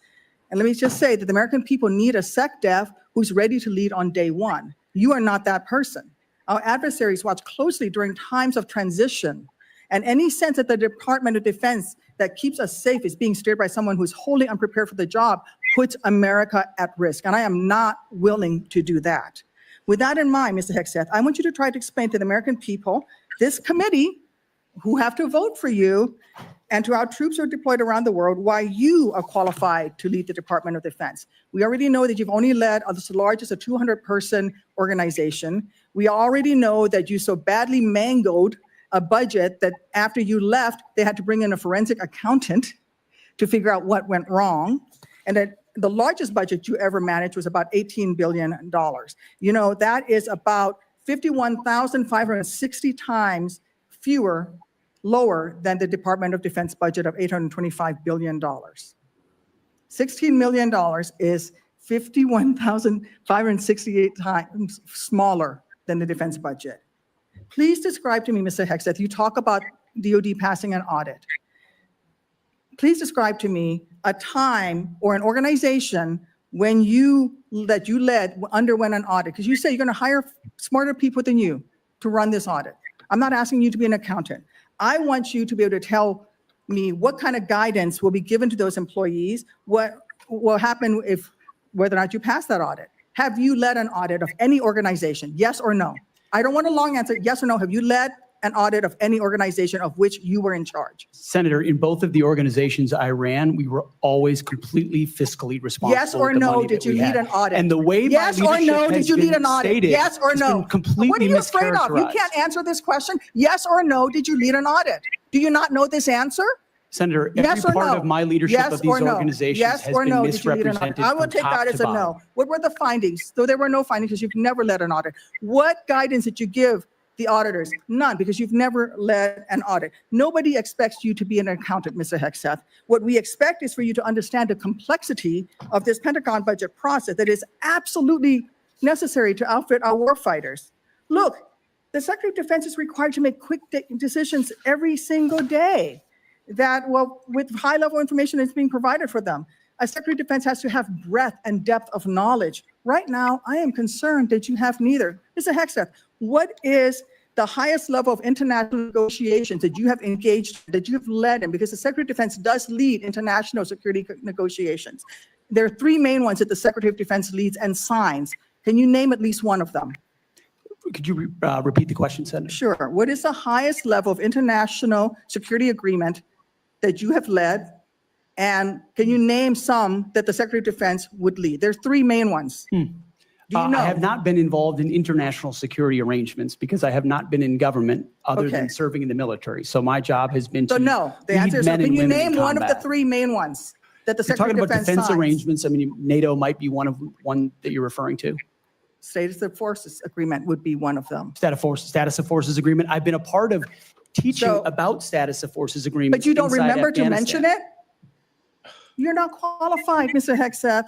And let me just say that the American people need a SecDef who's ready to lead on day one. You are not that person. Our adversaries watch closely during times of transition, and any sense that the Department of Defense that keeps us safe is being steered by someone who's wholly unprepared for the job puts America at risk, and I am not willing to do that. With that in mind, Mr. Hegseth, I want you to try to explain to the American people, this committee, who have to vote for you, and to our troops who are deployed around the world, why you are qualified to lead the Department of Defense. We already know that you've only led as large as a 200-person organization. We already know that you so badly mangled a budget that after you left, they had to bring in a forensic accountant to figure out what went wrong. And that the largest budget you ever managed was about $18 billion. You know, that is about 51,560 times lower than the Department of Defense budget of $825 billion. $16 million is 51,568 times smaller than the defense budget. Please describe to me, Mr. Hegseth, you talk about DOD passing an audit. Please describe to me a time or an organization when that you led underwent an audit, because you say you're going to hire smarter people than you to run this audit. I'm not asking you to be an accountant. I want you to be able to tell me what kind of guidance will be given to those employees, what will happen if, whether or not you pass that audit. Have you led an audit of any organization? Yes or no? I don't want a long answer. Yes or no? Have you led an audit of any organization of which you were in charge? Senator, in both of the organizations I ran, we were always completely fiscally responsible. Yes or no, did you lead an audit? And the way yes or no, did you lead an audit? Stated, yes or no? Completely what are you afraid of? You can't answer this question. Yes or no, did you lead an audit? Do you not know this answer? Senator, every part of my leadership of these organizations has been misrepresented. I will take that as a no. What were the findings? Though there were no findings because you've never led an audit. What guidance did you give the auditors? None, because you've never led an audit. Nobody expects you to be an accountant, Mr. Hegseth. What we expect is for you to understand the complexity of this Pentagon budget process that is absolutely necessary to outfit our warfighters. Look, the Secretary of Defense is required to make quick decisions every single day that, well, with high-level information that's being provided for them. A Secretary of Defense has to have breadth and depth of knowledge. Right now, I am concerned that you have neither. Mr. Hegseth, what is the highest level of international negotiations that you have engaged, that you have led in? Because the Secretary of Defense does lead international security negotiations. There are three main ones that the Secretary of Defense leads and signs. Can you name at least one of them? Could you repeat the question, Senator? Sure. What is the highest level of international security agreement that you have led? And can you name some that the Secretary of Defense would lead? There's three main ones. Do you know? I have not been involved in international security arrangements because I have not been in government other than serving in the military. So my job has been to no. The answer is no. Can you name one of the three main ones that the Secretary of Defense talking about defense signs? arrangements. I mean, NATO might be one that you're referring to. Status of Forces Agreement would be one of them. Status of Forces Agreement. I've been a part of teaching about Status of Forces Agreements. But you don't remember to mention it? You're not qualified, Mr. Hegseth.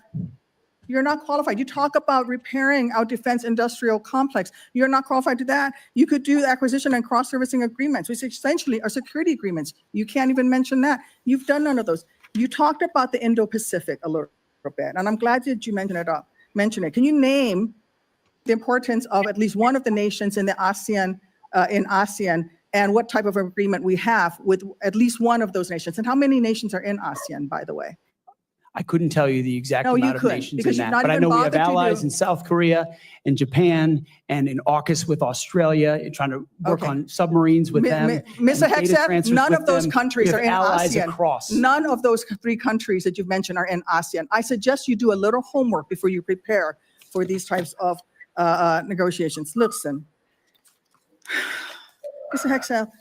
You're not qualified. You talk about repairing our defense industrial complex. You're not qualified to that. You could do acquisition and cross-servicing agreements, which essentially are security agreements. You can't even mention that. You've done none of those. You talked about the Indo-Pacific a little bit, and I'm glad that you mentioned it. Can you name the importance of at least one of the nations in the ASEAN, and what type of agreement we have with at least one of those nations? And how many nations are in ASEAN, by the way? I couldn't tell you the exact amount of nations in that, but I know we have allies in South Korea and Japan and in AUKUS with Australia, and trying to work on submarines with them. Mr. Hegseth, none of those countries are in ASEAN. Across. None of those three countries that you've mentioned are in ASEAN. I suggest you do a little homework before you prepare for these types of negotiations. Listen, Mr. Hegseth,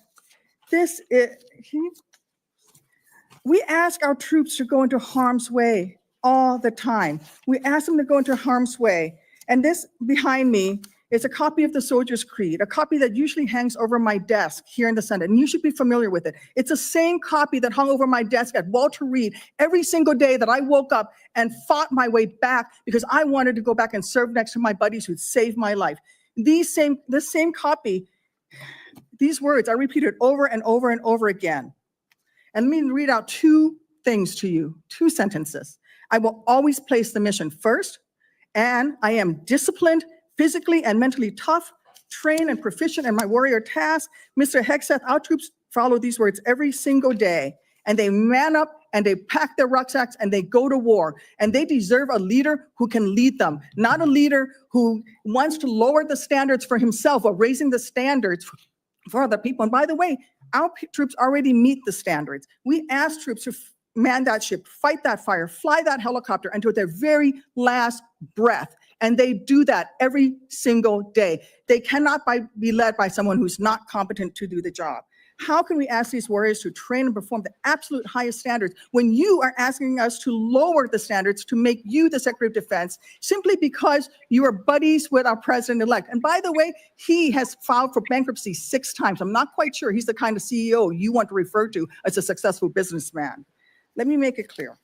we ask our troops to go into harm's way all the time. We ask them to go into harm's way. And this behind me is a copy of the Soldier's Creed, a copy that usually hangs over my desk here in the Senate, and you should be familiar with it. It's the same copy that hung over my desk at Walter Reed every single day that I woke up and fought my way back because I wanted to go back and serve next to my buddies who'd saved my life. This same copy, these words are repeated over and over and over again. And let me read out two things to you, two sentences. I will always place the mission first, and I am disciplined, physically and mentally tough, trained and proficient in my warrior task. Mr. Hegseth, our troops follow these words every single day, and they man up and they pack their rucksacks and they go to war. And they deserve a leader who can lead them, not a leader who wants to lower the standards for himself or raising the standards for other people. And by the way, our troops already meet the standards. We ask troops to man that ship, fight that fire, fly that helicopter until their very last breath. And they do that every single day. They cannot be led by someone who's not competent to do the job. How can we ask these warriors to train and perform the absolute highest standards when you are asking us to lower the standards to make you the Secretary of Defense simply because you are buddies with our president-elect? And by the way, he has filed for bankruptcy 6 times. I'm not quite sure he's the kind of CEO you want to refer to as a successful businessman. Let me make it clear.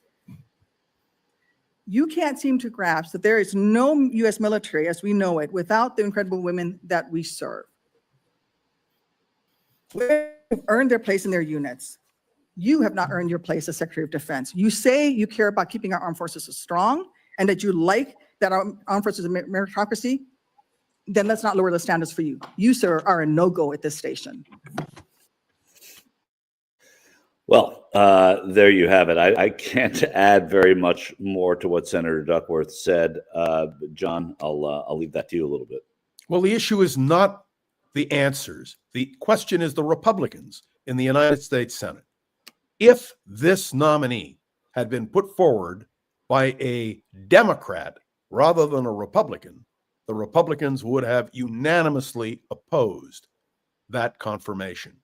You can't seem to grasp that there is no U.S. military as we know it without the incredible women that we serve. They've earned their place in their units. You have not earned your place as Secretary of Defense. You say you care about keeping our armed forces strong and that you like that our armed forces are meritocracy, then let's not lower the standards for you. You, sir, are a no-go at this station. Well, there you have it. I can't add very much more to what Senator Duckworth said. John, I'll leave that to you a little bit. Well, the issue is not the answers. The question is the Republicans in the United States Senate. If this nominee had been put forward by a Democrat rather than a Republican, the Republicans would have unanimously opposed that confirmation.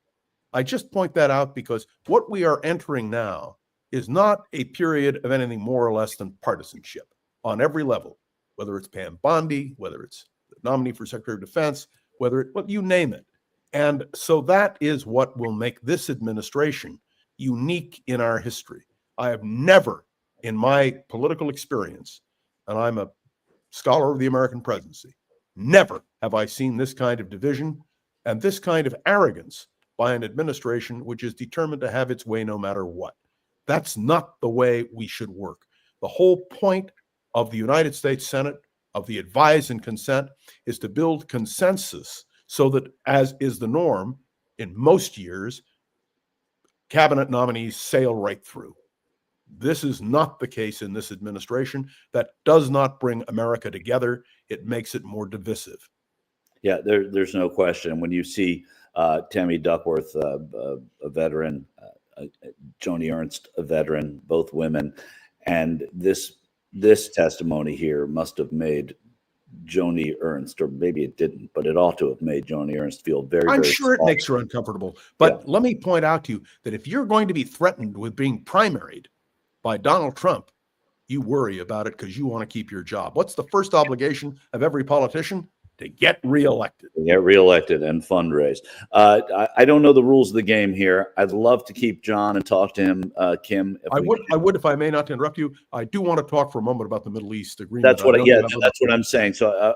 I just point that out because what we are entering now is not a period of anything more or less than partisanship on every level, whether it's Pam Bondi, whether it's the nominee for Secretary of Defense, well, you name it. And so that is what will make this administration unique in our history. I have never, in my political experience, and I'm a scholar of the American presidency, never have I seen this kind of division and this kind of arrogance by an administration which is determined to have its way no matter what. That's not the way we should work. The whole point of the United States Senate, of the advise and consent, is to build consensus so that, as is the norm in most years, cabinet nominees sail right through. This is not the case in this administration. That does not bring America together. It makes it more divisive. Yeah, there's no question. When you see Tammy Duckworth, a veteran, Joni Ernst, a veteran, both women, and this testimony here must have made Joni Ernst, or maybe it didn't, but it ought to have made Joni Ernst feel very, I'm very sure small. It makes her uncomfortable. But let me point out to you that if you're going to be threatened with being primaried by Donald Trump, you worry about it because you want to keep your job. What's the first obligation of every politician? To get reelected. Get reelected and fundraise. I don't know the rules of the game here. I'd love to keep John and talk to him, Kim. I would, if I may not interrupt you. I do want to talk for a moment about the Middle East agreement. That's what I'm saying. So,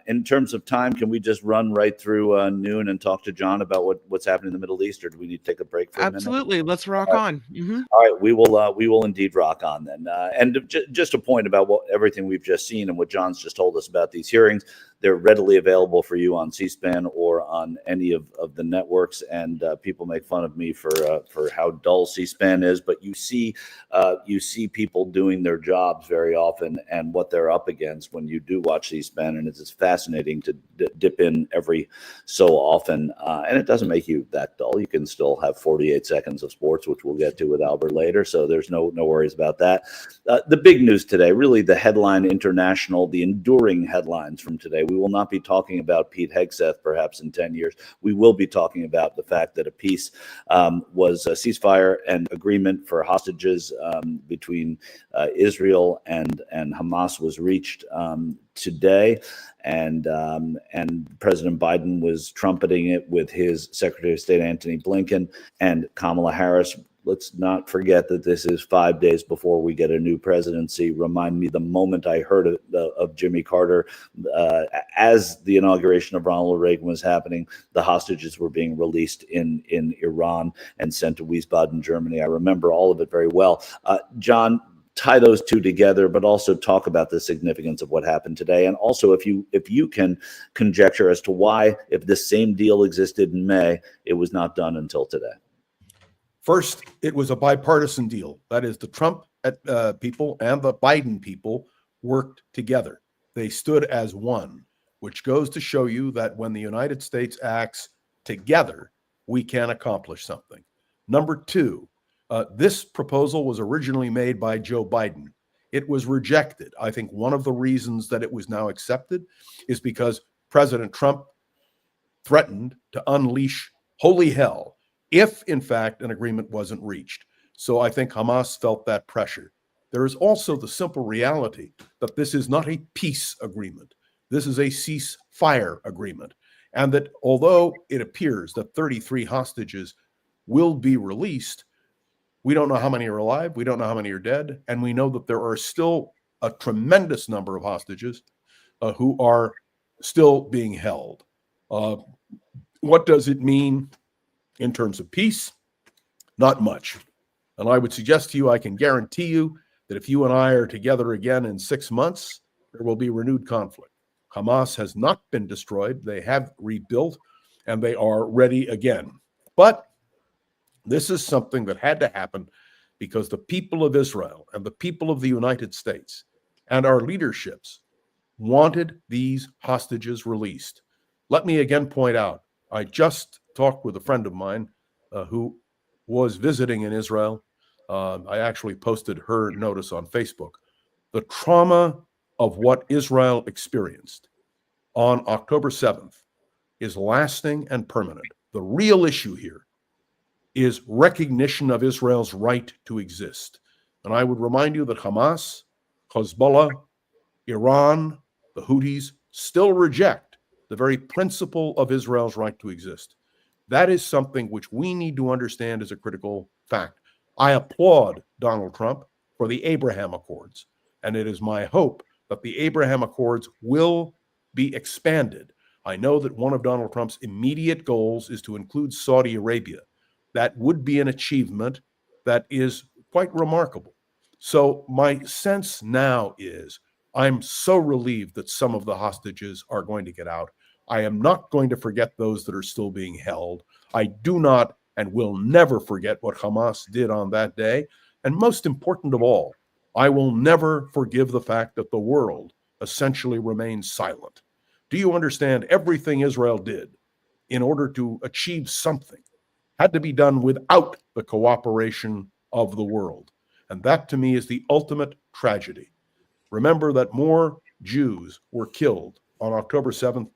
in terms of time, can we just run right through noon and talk to John about what's happening in the Middle East, or do we need to take a break for a minute? Absolutely. Let's rock on. Mm-hmm. All right, we will indeed rock on then. And just a point about everything we've just seen and what John's just told us about these hearings. They're readily available for you on C-SPAN or on any of the networks. And people make fun of me for how dull C-SPAN is, but you see people doing their jobs very often and what they're up against when you do watch C-SPAN, and it's fascinating to dip in every so often. And it doesn't make you that dull. You can still have 48 seconds of sports, which we'll get to with Albert later. So there's no worries about that. The big news today, really the headline international, the enduring headlines from today. We will not be talking about Pete Hegseth perhaps in 10 years. We will be talking about the fact that a peace was a ceasefire and agreement for hostages between Israel and Hamas was reached today. And President Biden was trumpeting it with his Secretary of State, Antony Blinken, and Kamala Harris. Let's not forget that this is 5 days before we get a new presidency. Remind me the moment I heard of Jimmy Carter as the inauguration of Ronald Reagan was happening, the hostages were being released in Iran and sent to Wiesbaden, Germany. I remember all of it very well. John, tie those two together, but also talk about the significance of what happened today. And also, if you can conjecture as to why, if this same deal existed in May, it was not done until today. First, it was a bipartisan deal. That is, the Trump people and the Biden people worked together. They stood as one, which goes to show you that when the United States acts together, we can accomplish something. Number two, this proposal was originally made by Joe Biden. It was rejected. I think one of the reasons that it was now accepted is because President Trump threatened to unleash holy hell if in fact an agreement wasn't reached. So I think Hamas felt that pressure. There is also the simple reality that this is not a peace agreement. This is a ceasefire agreement. And that although it appears that 33 hostages will be released, we don't know how many are alive, we don't know how many are dead, and we know that there are still a tremendous number of hostages who are still being held. What does it mean in terms of peace? Not much. And I would suggest to you, I can guarantee you that if you and I are together again in 6 months, there will be renewed conflict. Hamas has not been destroyed. They have rebuilt, and they are ready again. But this is something that had to happen because the people of Israel and the people of the United States and our leaderships wanted these hostages released. Let me again point out, I just talked with a friend of mine who was visiting in Israel. I actually posted her notice on Facebook. The trauma of what Israel experienced on October 7th is lasting and permanent. The real issue here is recognition of Israel's right to exist. And I would remind you that Hamas, Hezbollah, Iran, the Houthis still reject the very principle of Israel's right to exist. That is something which we need to understand as a critical fact. I applaud Donald Trump for the Abraham Accords, and it is my hope that the Abraham Accords will be expanded. I know that one of Donald Trump's immediate goals is to include Saudi Arabia. That would be an achievement that is quite remarkable. So my sense now is I'm so relieved that some of the hostages are going to get out. I am not going to forget those that are still being held. I do not and will never forget what Hamas did on that day. And most important of all, I will never forgive the fact that the world essentially remains silent. Do you understand? Everything Israel did in order to achieve something had to be done without the cooperation of the world. And that to me is the ultimate tragedy. Remember that more Jews were killed on October 7th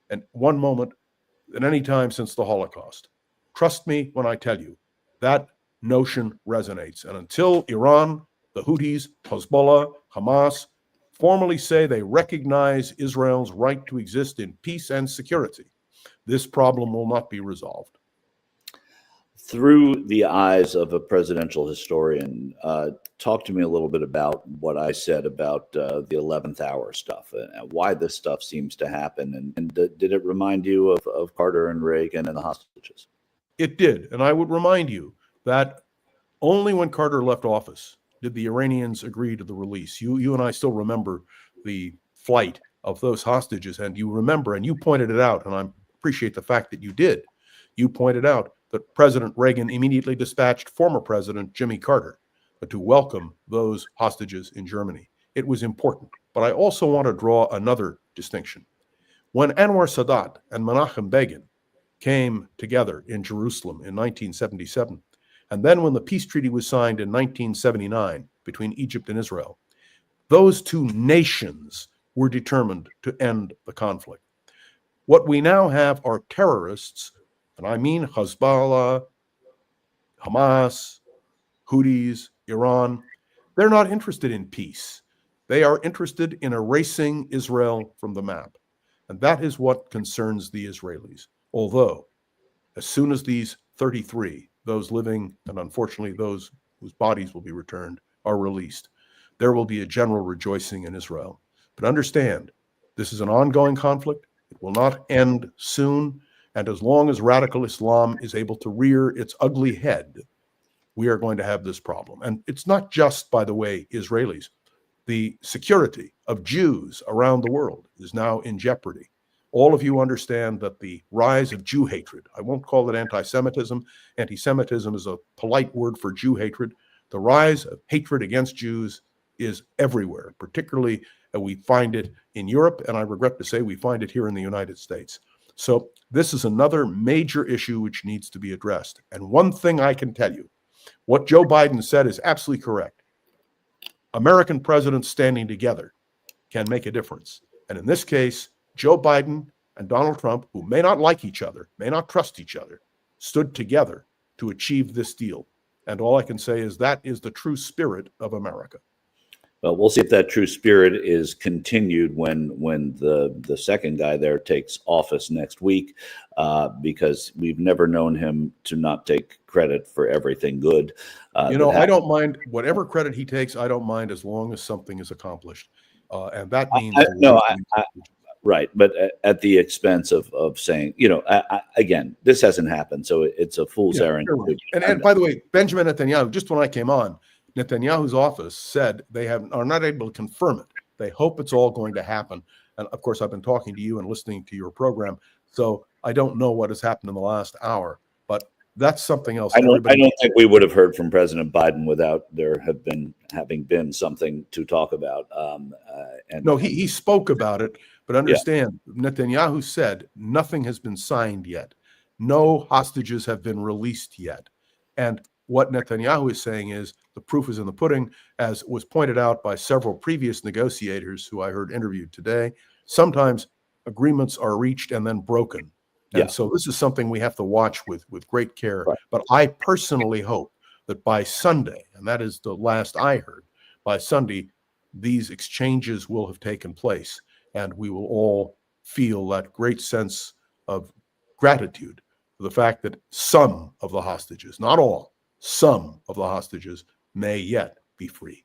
at one moment than any time since the Holocaust. Trust me when I tell you, that notion resonates. And until Iran, the Houthis, Hezbollah, Hamas formally say they recognize Israel's right to exist in peace and security, this problem will not be resolved. Through the eyes of a presidential historian, talk to me a little bit about what I said about the 11th hour stuff and why this stuff seems to happen. And did it remind you of Carter and Reagan and the hostages? It did. And I would remind you that only when Carter left office did the Iranians agree to the release. You and I still remember the flight of those hostages. And you remember, and you pointed it out, and I appreciate the fact that you did. You pointed out that President Reagan immediately dispatched former President Jimmy Carter to welcome those hostages in Germany. It was important. But I also want to draw another distinction. When Anwar Sadat and Menachem Begin came together in Jerusalem in 1977, and then when the peace treaty was signed in 1979 between Egypt and Israel, those two nations were determined to end the conflict. What we now have are terrorists, and I mean Hezbollah, Hamas, Houthis, Iran. They're not interested in peace. They are interested in erasing Israel from the map. And that is what concerns the Israelis. Although, as soon as these 33, those living and unfortunately those whose bodies will be returned, are released, there will be a general rejoicing in Israel. But understand, this is an ongoing conflict. It will not end soon. And as long as radical Islam is able to rear its ugly head, we are going to have this problem. And it's not just, by the way, Israelis. The security of Jews around the world is now in jeopardy. All of you understand that the rise of Jew hatred, I won't call it anti-Semitism. Anti-Semitism is a polite word for Jew hatred. The rise of hatred against Jews is everywhere, particularly we find it in Europe, and I regret to say we find it here in the United States. So this is another major issue which needs to be addressed. And one thing I can tell you, what Joe Biden said is absolutely correct. American presidents standing together can make a difference. And in this case, Joe Biden and Donald Trump, who may not like each other, may not trust each other, stood together to achieve this deal. And all I can say is that is the true spirit of America. Well, we'll see if that true spirit is continued when the second guy there takes office next week, because we've never known him to not take credit for everything good. I don't mind whatever credit he takes. I don't mind as long as something is accomplished, and that means right. But at the expense of saying, again, this hasn't happened, so it's a fool's errand. And by the way, Benjamin Netanyahu, just when I came on, Netanyahu's office said they are not able to confirm it. They hope it's all going to happen. And of course, I've been talking to you and listening to your program, so I don't know what has happened in the last hour, but that's something else. I don't think we would have heard from President Biden without there having been something to talk about. He spoke about it, but understand, Netanyahu said nothing has been signed yet. No hostages have been released yet. And what Netanyahu is saying is the proof is in the pudding, as was pointed out by several previous negotiators who I heard interviewed today. Sometimes agreements are reached and then broken. And so this is something we have to watch with great care. Right. But I personally hope that by Sunday, and that is the last I heard, by Sunday, these exchanges will have taken place and we will all feel that great sense of gratitude for the fact that some of the hostages, not all, some of the hostages may yet be free.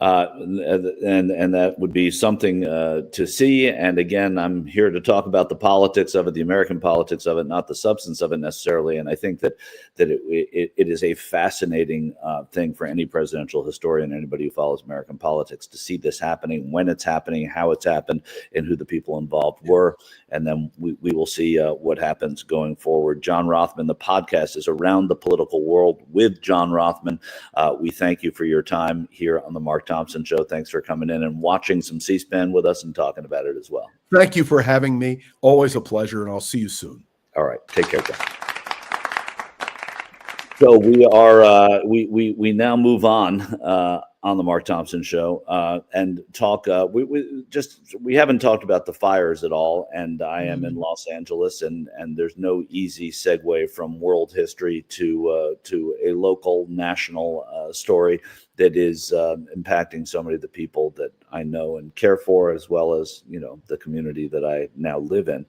And that would be something to see. And again, I'm here to talk about the politics of it, the American politics of it, not the substance of it necessarily. And I think that it is a fascinating thing for any presidential historian, anybody who follows American politics, to see this happening, when it's happening, how it's happened, and who the people involved were. And then we will see what happens going forward. John Rothmann, the podcast is Around the Political World with John Rothmann. We thank you for your time here on the Mark Thompson Show. Thanks for coming in and watching some C-SPAN with us and talking about it as well. Thank you for having me. Always a pleasure, and I'll see you soon. All right. Take care, John. So we are we now move on the Mark Thompson Show and talk. We haven't talked about the fires at all, and I am in Los Angeles, and there's no easy segue from world history to a local national story that is impacting so many of the people that I know and care for, as well as the community that I now live in.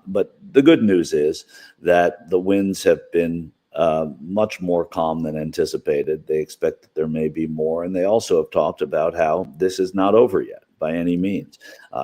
But the good news is that the winds have been much more calm than anticipated. They expect that there may be more, and they also have talked about how this is not over yet by any means.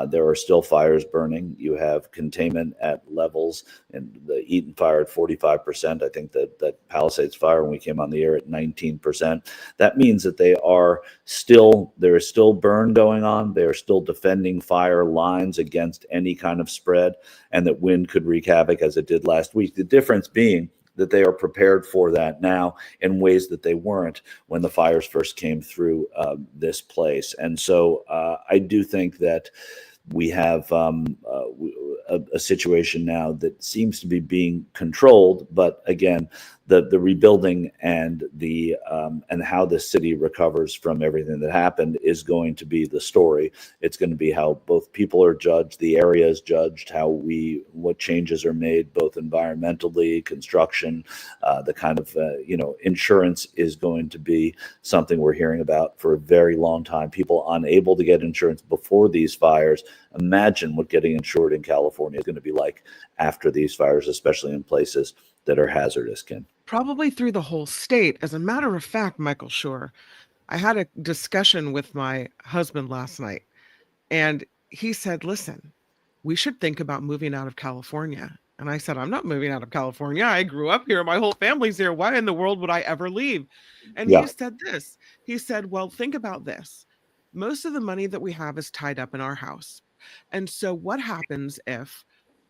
There are still fires burning. You have containment at levels, and the Eaton fire at 45%. I think that Palisades fire, when we came on the air, at 19%. That means that there is still burn going on. They are still defending fire lines against any kind of spread, and that wind could wreak havoc as it did last week. The difference being that they are prepared for that now in ways that they weren't when the fires first came through this place. And so I do think that we have a situation now that seems to be being controlled, but again, the rebuilding and and how the city recovers from everything that happened is going to be the story. It's going to be how both people are judged, the area is judged, what changes are made, both environmentally, construction, the kind of insurance is going to be something we're hearing about for a very long time. People unable to get insurance before these fires. Imagine what getting insured in California is going to be like after these fires, especially in places that are hazardous, Ken. Probably through the whole state. As a matter of fact, Michael Schur, I had a discussion with my husband last night, and he said, listen, we should think about moving out of California. And I said, I'm not moving out of California. I grew up here. My whole family's here. Why in the world would I ever leave? And he said this. He said, well, think about this. Most of the money that we have is tied up in our house. And so what happens if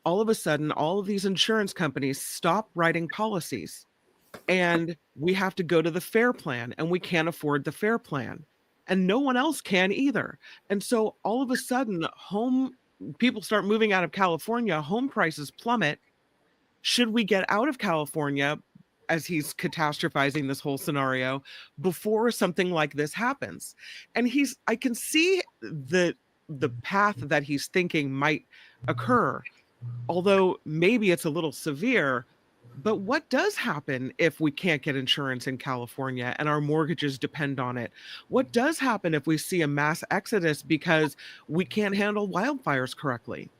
all of a sudden all of these insurance companies stop writing policies and we have to go to the FAIR plan and we can't afford the FAIR plan and no one else can either? And so all of a sudden people start moving out of California, home prices plummet. Should we get out of California, as he's catastrophizing this whole scenario, before something like this happens? And I can see the path that he's thinking might occur, although maybe it's a little severe. But what does happen if we can't get insurance in California and our mortgages depend on it? What does happen if we see a mass exodus because we can't handle wildfires correctly?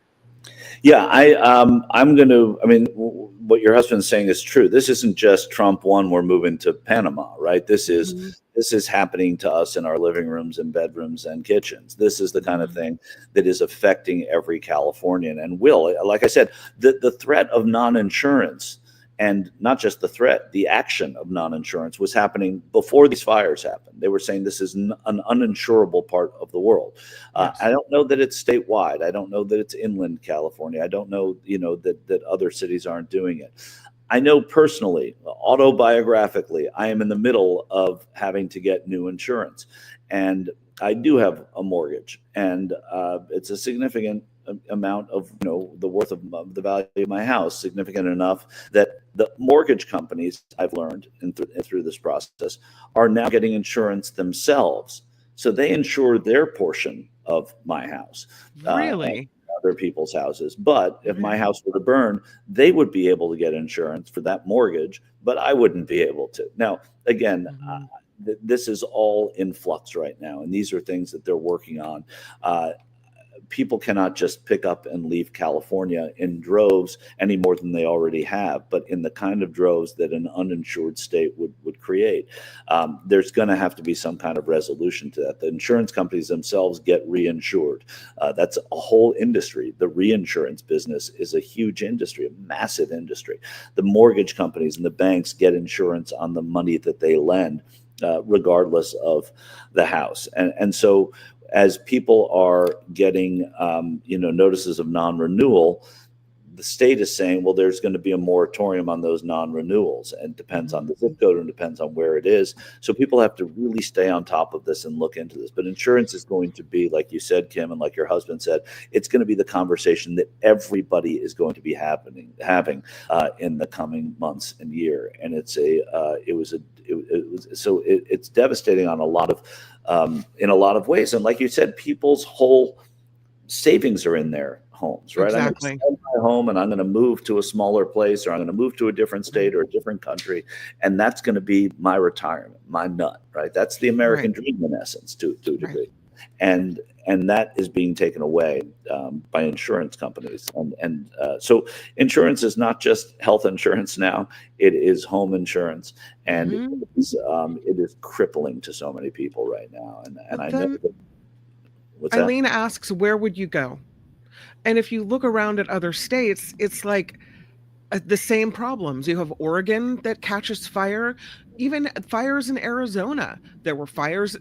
Yeah, I'm going to, I mean, what your husband's saying is true. This isn't just Trump one, we're moving to Panama, right? This is happening to us in our living rooms and bedrooms and kitchens. This is the kind of thing that is affecting every Californian and will, like I said, the threat of non-insurance, and not just the threat, the action of non-insurance was happening before these fires happened. They were saying this is an uninsurable part of the world. Yes. I don't know that it's statewide. I don't know that it's inland California. I don't know, that other cities aren't doing it. I know personally, autobiographically, I am in the middle of having to get new insurance. And I do have a mortgage, and it's a significant amount of the worth of the value of my house, significant enough that the mortgage companies, I've learned through this process, are now getting insurance themselves, so they insure their portion of my house. Really? Other people's houses. But if my house were to burn, they would be able to get insurance for that mortgage, but I wouldn't be able to. Now, again, this is all in flux right now, and these are things that they're working on. People cannot just pick up and leave California in droves any more than they already have, but in the kind of droves that an uninsured state would create. There's going to have to be some kind of resolution to that. The insurance companies themselves get reinsured. That's a whole industry. The reinsurance business is a huge industry, a massive industry. The mortgage companies and the banks get insurance on the money that they lend, regardless of the house. And so as people are getting, notices of non-renewal, the state is saying, well, there's going to be a moratorium on those non-renewals, and depends on the zip code and depends on where it is. So people have to really stay on top of this and look into this. But insurance is going to be, like you said, Kim, and like your husband said, it's going to be the conversation that everybody is going to be having in the coming months and year. And it's devastating on a lot of, in a lot of ways. And like you said, people's whole savings are in their homes, right? Exactly. I'm going to sell my home and I'm going to move to a smaller place, or I'm going to move to a different state or a different country. And that's going to be my retirement, my nut, right? That's the American dream in essence, to a degree. And that is being taken away by insurance companies. So insurance is not just health insurance now, it is home insurance. And it is crippling to so many people right now. And I know that, Eileen asks, where would you go? And if you look around at other states, it's like the same problems. You have Oregon that catches fire, even fires in Arizona. There were fires,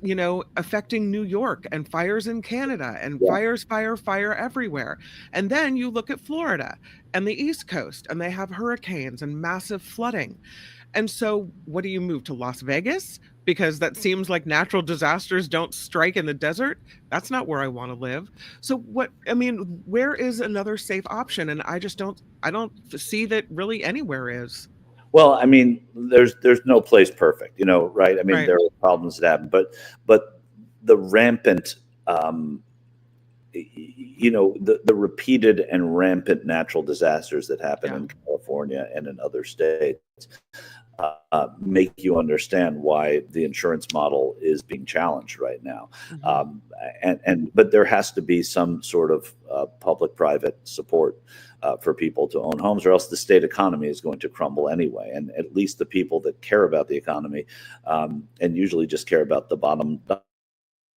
affecting New York, and fires in Canada, and fire everywhere. And then you look at Florida and the East Coast, and they have hurricanes and massive flooding. And so what do you move to Las Vegas? Because that seems like natural disasters don't strike in the desert. That's not where I want to live. So where is another safe option? And I don't see that really anywhere is. Well, I mean, there's no place perfect, right? I mean, there are problems that happen, but the rampant, the repeated and rampant natural disasters that happen in California and in other states make you understand why the insurance model is being challenged right now. But there has to be some sort of public-private support for people to own homes, or else the state economy is going to crumble anyway. And at least the people that care about the economy, and usually just care about the bottom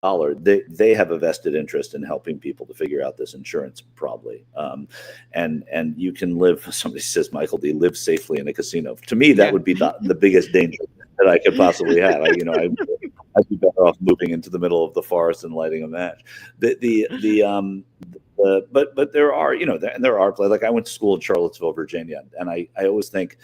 dollar, they have a vested interest in helping people to figure out this insurance probably. And you can live, somebody says, Michael D, live safely in a casino. To me, that would be the biggest danger that I could possibly have. I'd be better off moving into the middle of the forest and lighting a match. But there are, there are, like, I went to school in Charlottesville, Virginia, and I always think,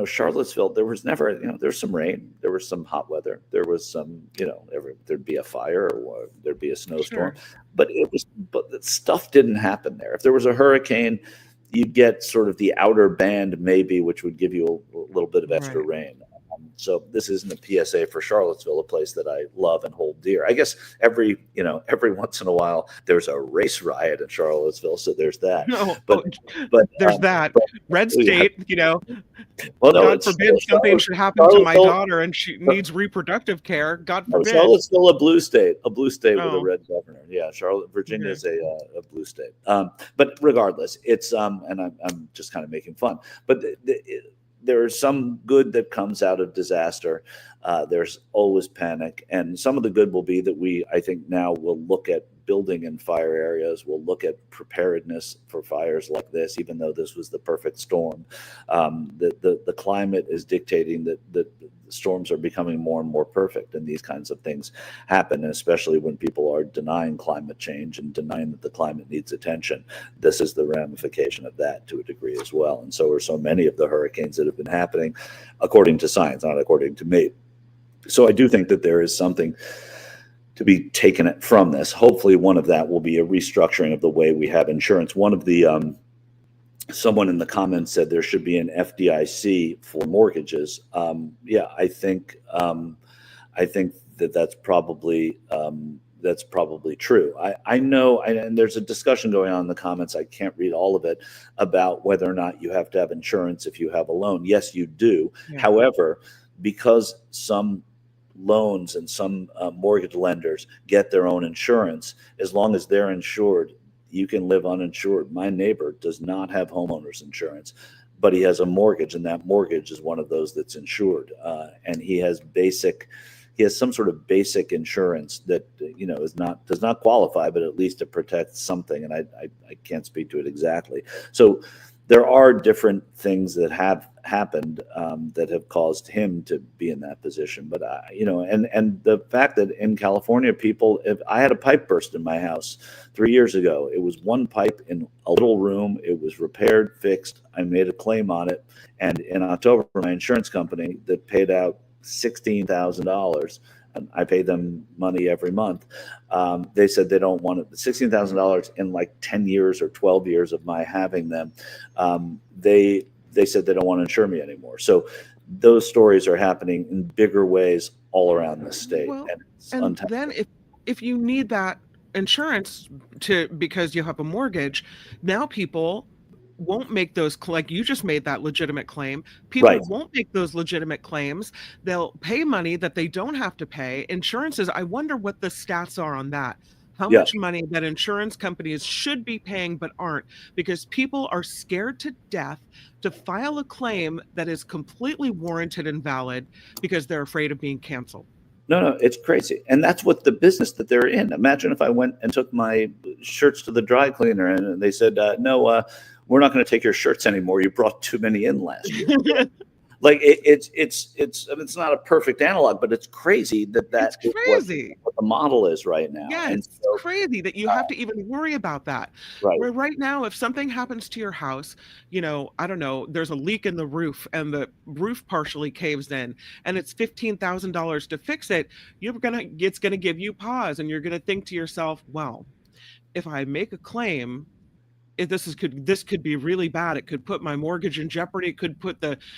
Charlottesville, there was never, there's some rain, there was some hot weather, there was some, there'd be a fire or there'd be a snowstorm, but the stuff didn't happen there. If there was a hurricane, you'd get sort of the outer band maybe, which would give you a little bit of extra rain. So this isn't a PSA for Charlottesville, a place that I love and hold dear. I guess every once in a while there's a race riot in Charlottesville, so there's that. No, but there's that. Red state, Well, no, God forbid something should happen to my daughter and she needs reproductive care. God forbid. Charlottesville, a blue state with a red governor. Yeah, Virginia is a blue state. But regardless, it's and I'm just kind of making fun. But there is some good that comes out of disaster. There's always panic, and some of the good will be that I think now will look at building in fire areas. We'll look at preparedness for fires like this, even though this was the perfect storm. The climate is dictating that storms are becoming more and more perfect, and these kinds of things happen, especially when people are denying climate change and denying that the climate needs attention. This is the ramification of that to a degree as well. And so are so many of the hurricanes that have been happening, according to science, not according to me. So I do think that there is something to be taken from this. Hopefully one of that will be a restructuring of the way we have insurance. One of the someone in the comments said there should be an FDIC for mortgages. Yeah, I think that's probably true. I know, and there's a discussion going on in the comments, I can't read all of it, about whether or not you have to have insurance if you have a loan. Yes, you do. Yeah. However, because some loans and some mortgage lenders get their own insurance, as long as they're insured, you can live uninsured. My neighbor does not have homeowners insurance, but he has a mortgage, and that mortgage is one of those that's insured. And he has some sort of basic insurance that does not qualify, but at least it protects something. And I can't speak to it exactly. So there are different things that have happened that have caused him to be in that position. But and the fact that in California, if I had a pipe burst in my house 3 years ago, it was one pipe in a little room. It was repaired, fixed. I made a claim on it, and in October, my insurance company that paid out $16,000. And I pay them money every month. They said they don't want it. $16,000 in like 10 years or 12 years of my having them. They said they don't want to insure me anymore. So those stories are happening in bigger ways all around the state. Well, and then if you need that insurance because you have a mortgage, now people won't make those, like you just made that legitimate claim. People won't make those legitimate claims. They'll pay money that they don't have to pay. Insurances, I wonder what the stats are on that. How much money that insurance companies should be paying but aren't, because people are scared to death to file a claim that is completely warranted and valid because they're afraid of being canceled. No, it's crazy. And that's what the business that they're in. Imagine if I went and took my shirts to the dry cleaner and they said, no, we're not going to take your shirts anymore. You brought too many in last year. Like it's not a perfect analog, but it's crazy that's crazy what the model is right now. Yeah, it's crazy that you have to even worry about that. Right. Where right now, if something happens to your house, I don't know, there's a leak in the roof and the roof partially caves in, and it's $15,000 to fix it. It's gonna give you pause, and you're gonna think to yourself, well, if I make a claim, this could be really bad. It could put my mortgage in jeopardy. It could put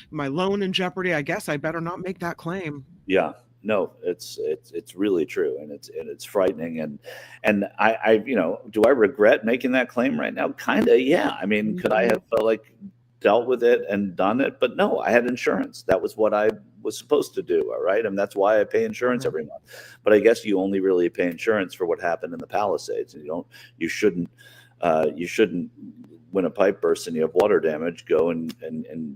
my loan in jeopardy. I guess I better not make that claim. Yeah, no, it's really true, and it's frightening. And I do I regret making that claim right now? Kinda, yeah. I mean, could I have dealt with it and done it? But no, I had insurance. That was what I was supposed to do. All right, and that's why I pay insurance every month. But I guess you only really pay insurance for what happened in the Palisades, and you shouldn't, when a pipe bursts and you have water damage, go and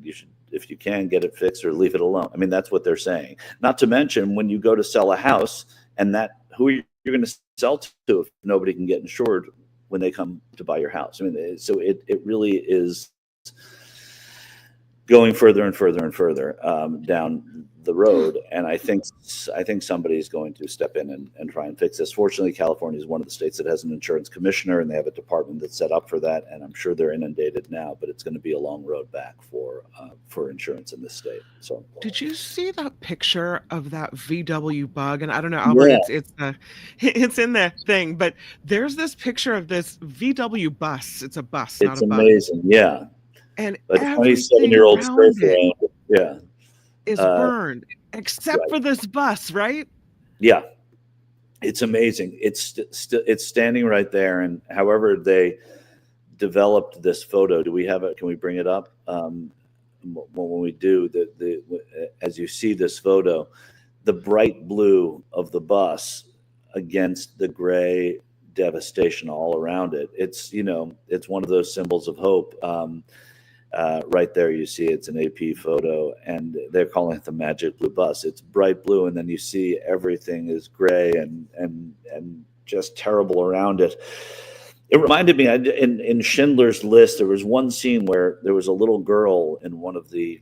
you should, if you can, get it fixed or leave it alone. I mean, that's what they're saying. Not to mention when you go to sell a house, and who you're going to sell to if nobody can get insured when they come to buy your house. I mean, so it really is going further and further and further down the road. And I think somebody's going to step in and try and fix this. Fortunately, California is one of the states that has an insurance commissioner, and they have a department that's set up for that. And I'm sure they're inundated now, but it's going to be a long road back for insurance in this state. So, did you see that picture of that VW bug? And I don't know, Albert, it's in the thing, but there's this picture of this VW bus. It's a bus, not a bug. It's amazing, yeah. And a 27-year-old is burned, except Right. for this bus, right? Yeah, it's amazing. It's standing right there, and however they developed this photo, do we have it? Can we bring it up? When we do, as you see this photo, the bright blue of the bus against the gray devastation all around it. It's one of those symbols of hope. Right there, you see it's an AP photo, and they're calling it the magic blue bus. It's bright blue, and then you see everything is gray and just terrible around it. It reminded me in Schindler's List, there was one scene where there was a little girl in one of the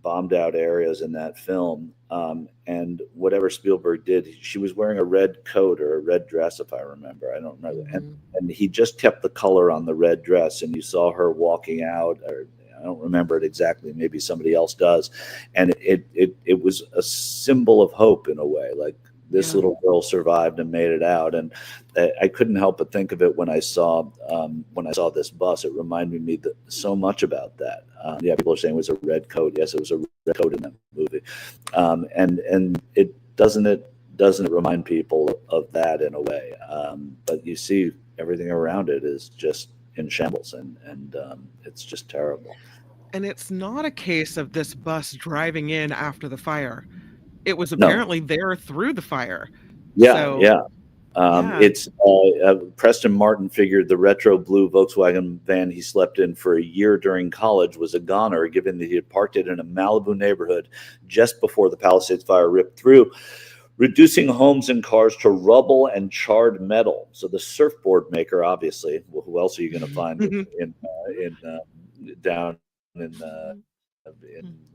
bombed out areas in that film, and whatever Spielberg did, she was wearing a red coat or a red dress, if I remember. I don't remember. And he just kept the color on the red dress, and you saw her walking out, or I don't remember it exactly. Maybe somebody else does. And it was a symbol of hope in a way, like this little girl survived and made it out. And I couldn't help but think of it when I saw this bus. It reminded me so much about that. People are saying it was a red coat. Yes, it was a red coat in that movie. And it doesn't remind people of that in a way. But you see everything around it is just in shambles, and it's just terrible. And it's not a case of this bus driving in after the fire. It was apparently there through the fire. It's Preston Martin figured the retro blue Volkswagen van he slept in for a year during college was a goner, given that he had parked it in a Malibu neighborhood just before the Palisades fire ripped through, reducing homes and cars to rubble and charred metal. So the surfboard maker, obviously, well, who else are you going to find down in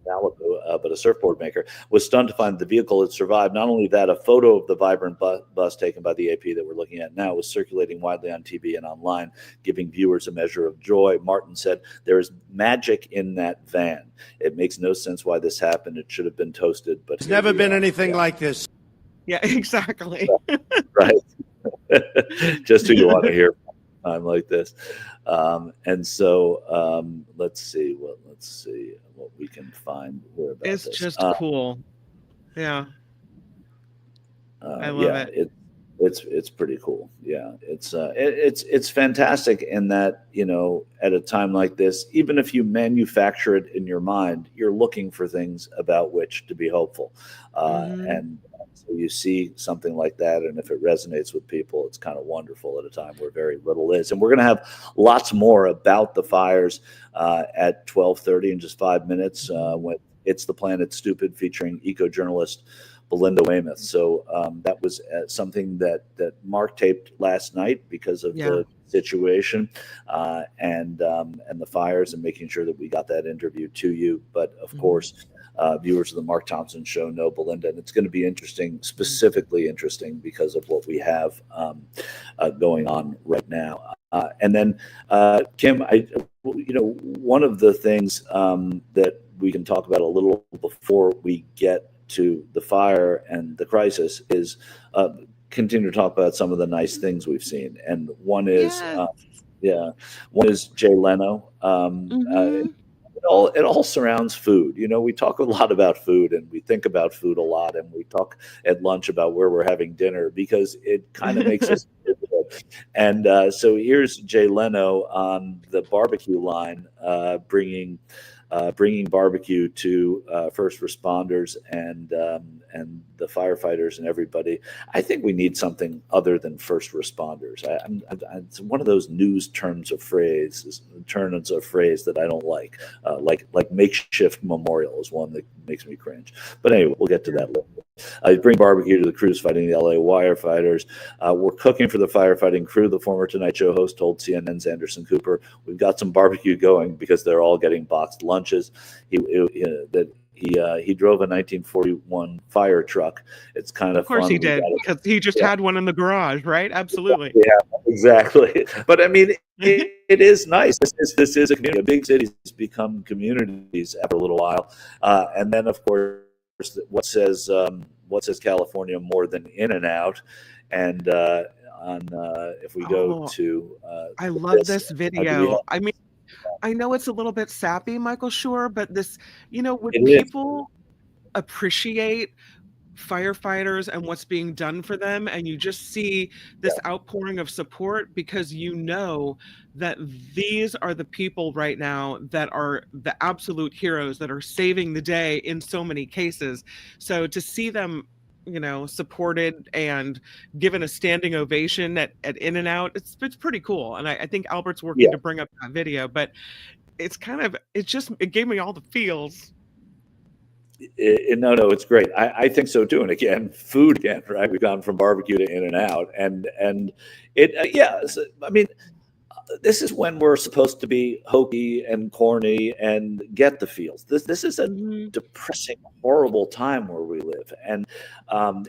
Malibu, but a surfboard maker, was stunned to find the vehicle had survived. Not only that, a photo of the vibrant bus taken by the AP that we're looking at now was circulating widely on TV and online, giving viewers a measure of joy. Martin said, "There is magic in that van. It makes no sense why this happened. It should have been toasted, but there's never been anything like this." Yeah, exactly. Right. Just who you want to hear from a time like this. And so let's see what we can find here about it's this. Just cool. Yeah. I love it. It's pretty cool. Yeah, it's fantastic in that, at a time like this, even if you manufacture it in your mind, you're looking for things about which to be hopeful. And so you see something like that, and if it resonates with people, it's kind of wonderful at a time where very little is. And we're going to have lots more about the fires at 12:30 in just 5 minutes when It's the Planet Stupid, featuring eco-journalist Belinda Waymouth. So that was something that Mark taped last night because of the situation and the fires, and making sure that we got that interview to you. But of course, viewers of the Mark Thompson Show know Belinda, and it's going to be interesting, specifically interesting because of what we have going on right now. And then, Kim, one of the things that we can talk about a little before we get to the fire and the crisis is continue to talk about some of the nice things we've seen. And one is, one is Jay Leno. It all surrounds food. We talk a lot about food, and we think about food a lot, and we talk at lunch about where we're having dinner because it kind of makes us feel good. And so here's Jay Leno on the barbecue line, bringing barbecue to first responders and the firefighters and everybody. I think we need something other than first responders. It's one of those news turns of phrase that I don't like. Like makeshift memorial is one that makes me cringe. But anyway, we'll get to that later. Bring barbecue to the crews fighting the LA firefighters. We're cooking for the firefighting crew, the former Tonight Show host told CNN's Anderson Cooper. We've got some barbecue going because they're all getting boxed lunches. He drove a 1941 fire truck. It's kind of fun. Of course he did, because he just had one in the garage, right? Absolutely. Yeah, exactly. But I mean, it is nice. This is a community. Big cities become communities after a little while. And then, of course, what says California more than In-N-Out? And if we go to I love this video. I mean, I know it's a little bit sappy, Michael Schur, but this, when people appreciate firefighters and what's being done for them, and you just see this outpouring of support because you know that these are the people right now that are the absolute heroes that are saving the day in so many cases. So to see them, you know, supported and given a standing ovation at In-N-Out, it's pretty cool. And I think Albert's working to bring up that video, but it's kind of, it gave me all the feels. No, it's great. I think so too. And again, food again, right? We've gone from barbecue to In-N-Out, and it, I mean, this is when we're supposed to be hokey and corny and get the feels. This is a depressing, horrible time where we live, and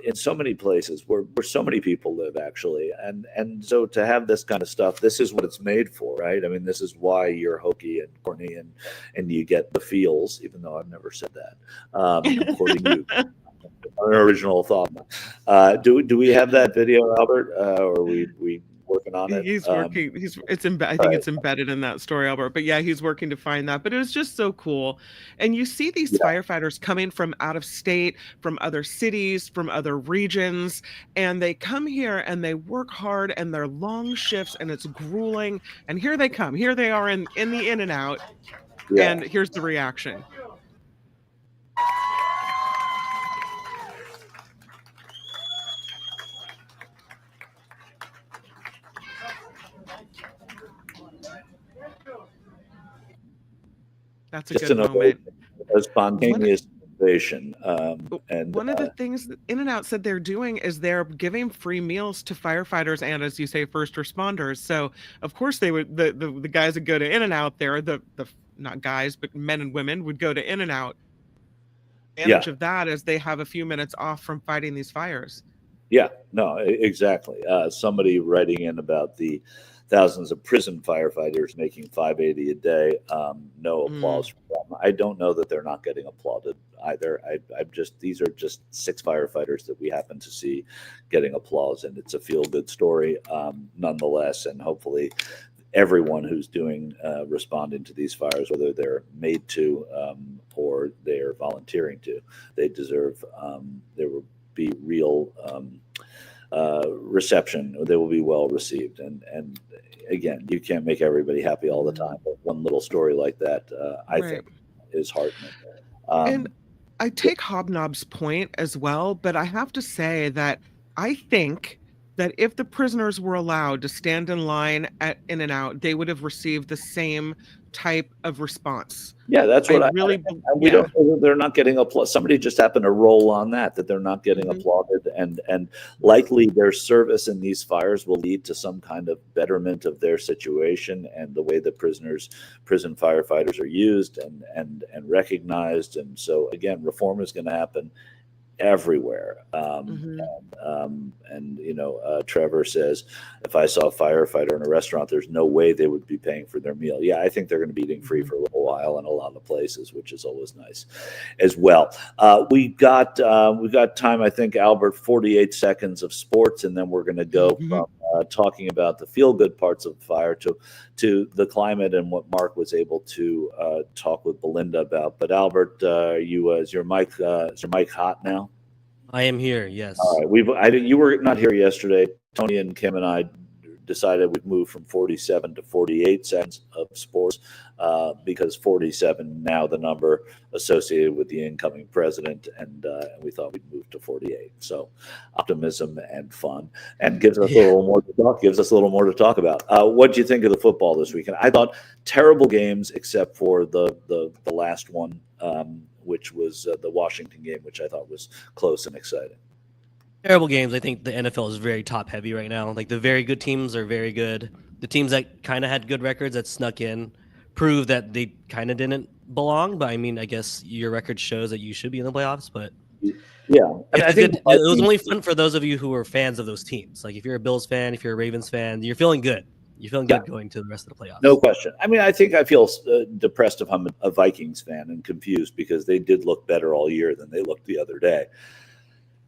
in so many places where so many people live, actually, and so to have this kind of stuff, this is what it's made for, right? I mean, this is why you're hokey and corny and you get the feels, even though I've never said that. According to you. An original thought. Do we have that video, Albert? Or we working on it? He's working. I think it's embedded in that story, Albert. But yeah, he's working to find that. But it was just so cool. And you see these firefighters coming from out of state, from other cities, from other regions, and they come here and they work hard and they're long shifts and it's grueling. And here they come. Here they are in the In-N-Out. And here's the reaction. That's a good moment. A spontaneous innovation. And one of the things that In-N-Out said they're doing is they're giving free meals to firefighters and, as you say, first responders. So of course they would, the guys that go to In-N-Out there, the not guys, but men and women would go to In-N-Out. The advantage of that is they have a few minutes off from fighting these fires. Yeah, no, exactly. Somebody writing in about the thousands of prison firefighters making $5.80 a day. No applause for them. I don't know that they're not getting applauded either. These are just 6 firefighters that we happen to see getting applause, and it's a feel-good story nonetheless. And hopefully, everyone who's doing responding to these fires, whether they're made to or they're volunteering to, they deserve. There will be real reception. They will be well received, and again, you can't make everybody happy all the time, but one little story like that I think is heartening. And I take Hobnob's point as well, but I have to say that I think that if the prisoners were allowed to stand in line at In-N-Out, they would have received the same type of response. Yeah, that's what I really. We don't. They're not getting applauded. Somebody just happened to roll on that they're not getting applauded, and likely their service in these fires will lead to some kind of betterment of their situation and the way that prison firefighters are used and recognized. And so again, reform is going to happen everywhere. And you know, Trevor says, if I saw a firefighter in a restaurant, there's no way they would be paying for their meal. Yeah, I think they're going to be eating free for a little while in a lot of places, which is always nice as well. We've got time, I think, Albert, 48 seconds of sports, and then we're going to go from talking about the feel-good parts of the fire to the climate and what Mark was able to talk with Belinda about. But Albert, is your mic hot now? I am here. Yes. All right. You were not here yesterday. Tony and Kim and I decided we'd move from 47 to 48 seconds of sports because 47 now the number associated with the incoming president, and we thought we'd move to 48. So optimism and fun, and gives us a little more to talk. Gives us a little more to talk about. What do you think of the football this weekend? I thought terrible games except for the last one, which was the Washington game, which I thought was close and exciting. Terrible games. I think the NFL is very top heavy right now. Like the very good teams are very good. The teams that kind of had good records that snuck in prove that they kind of didn't belong. But I mean, I guess your record shows that you should be in the playoffs. But yeah, I think it was only fun for those of you who are fans of those teams. Like if you're a Bills fan, if you're a Ravens fan, you're feeling good. You're feeling good going to the rest of the playoffs. No question. I mean, I think I feel depressed if I'm a Vikings fan and confused because they did look better all year than they looked the other day.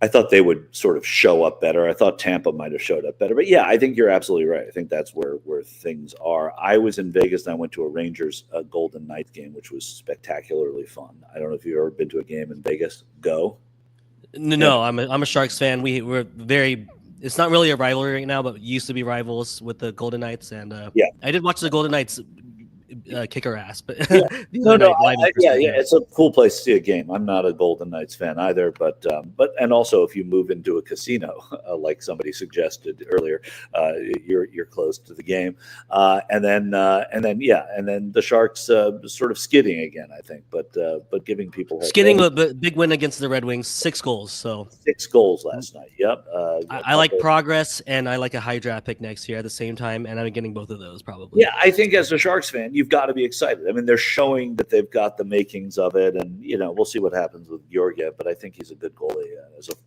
I thought they would sort of show up better. I thought Tampa might have showed up better. But yeah, I think you're absolutely right. I think that's where things are. I was in Vegas and I went to a Rangers Golden Knights game, which was spectacularly fun. I don't know if you've ever been to a game in Vegas. Go. No, I'm a Sharks fan. We're very. It's not really a rivalry right now, but used to be rivals with the Golden Knights. And I did watch the Golden Knights kick her ass, but yeah. It's a cool place to see a game. I'm not a Golden Knights fan either, but and also if you move into a casino, like somebody suggested earlier, you're close to the game, and then the Sharks sort of skidding again, I think, but giving people skidding a big win against the Red Wings, 6 goals. So 6 goals last night. Yep. I like progress, and I like a high draft pick next year at the same time, and I'm getting both of those probably. Yeah, I think as a Sharks fan, you've got to be excited. I mean, they're showing that they've got the makings of it, and we'll see what happens with Georgiev, but I think he's a good goalie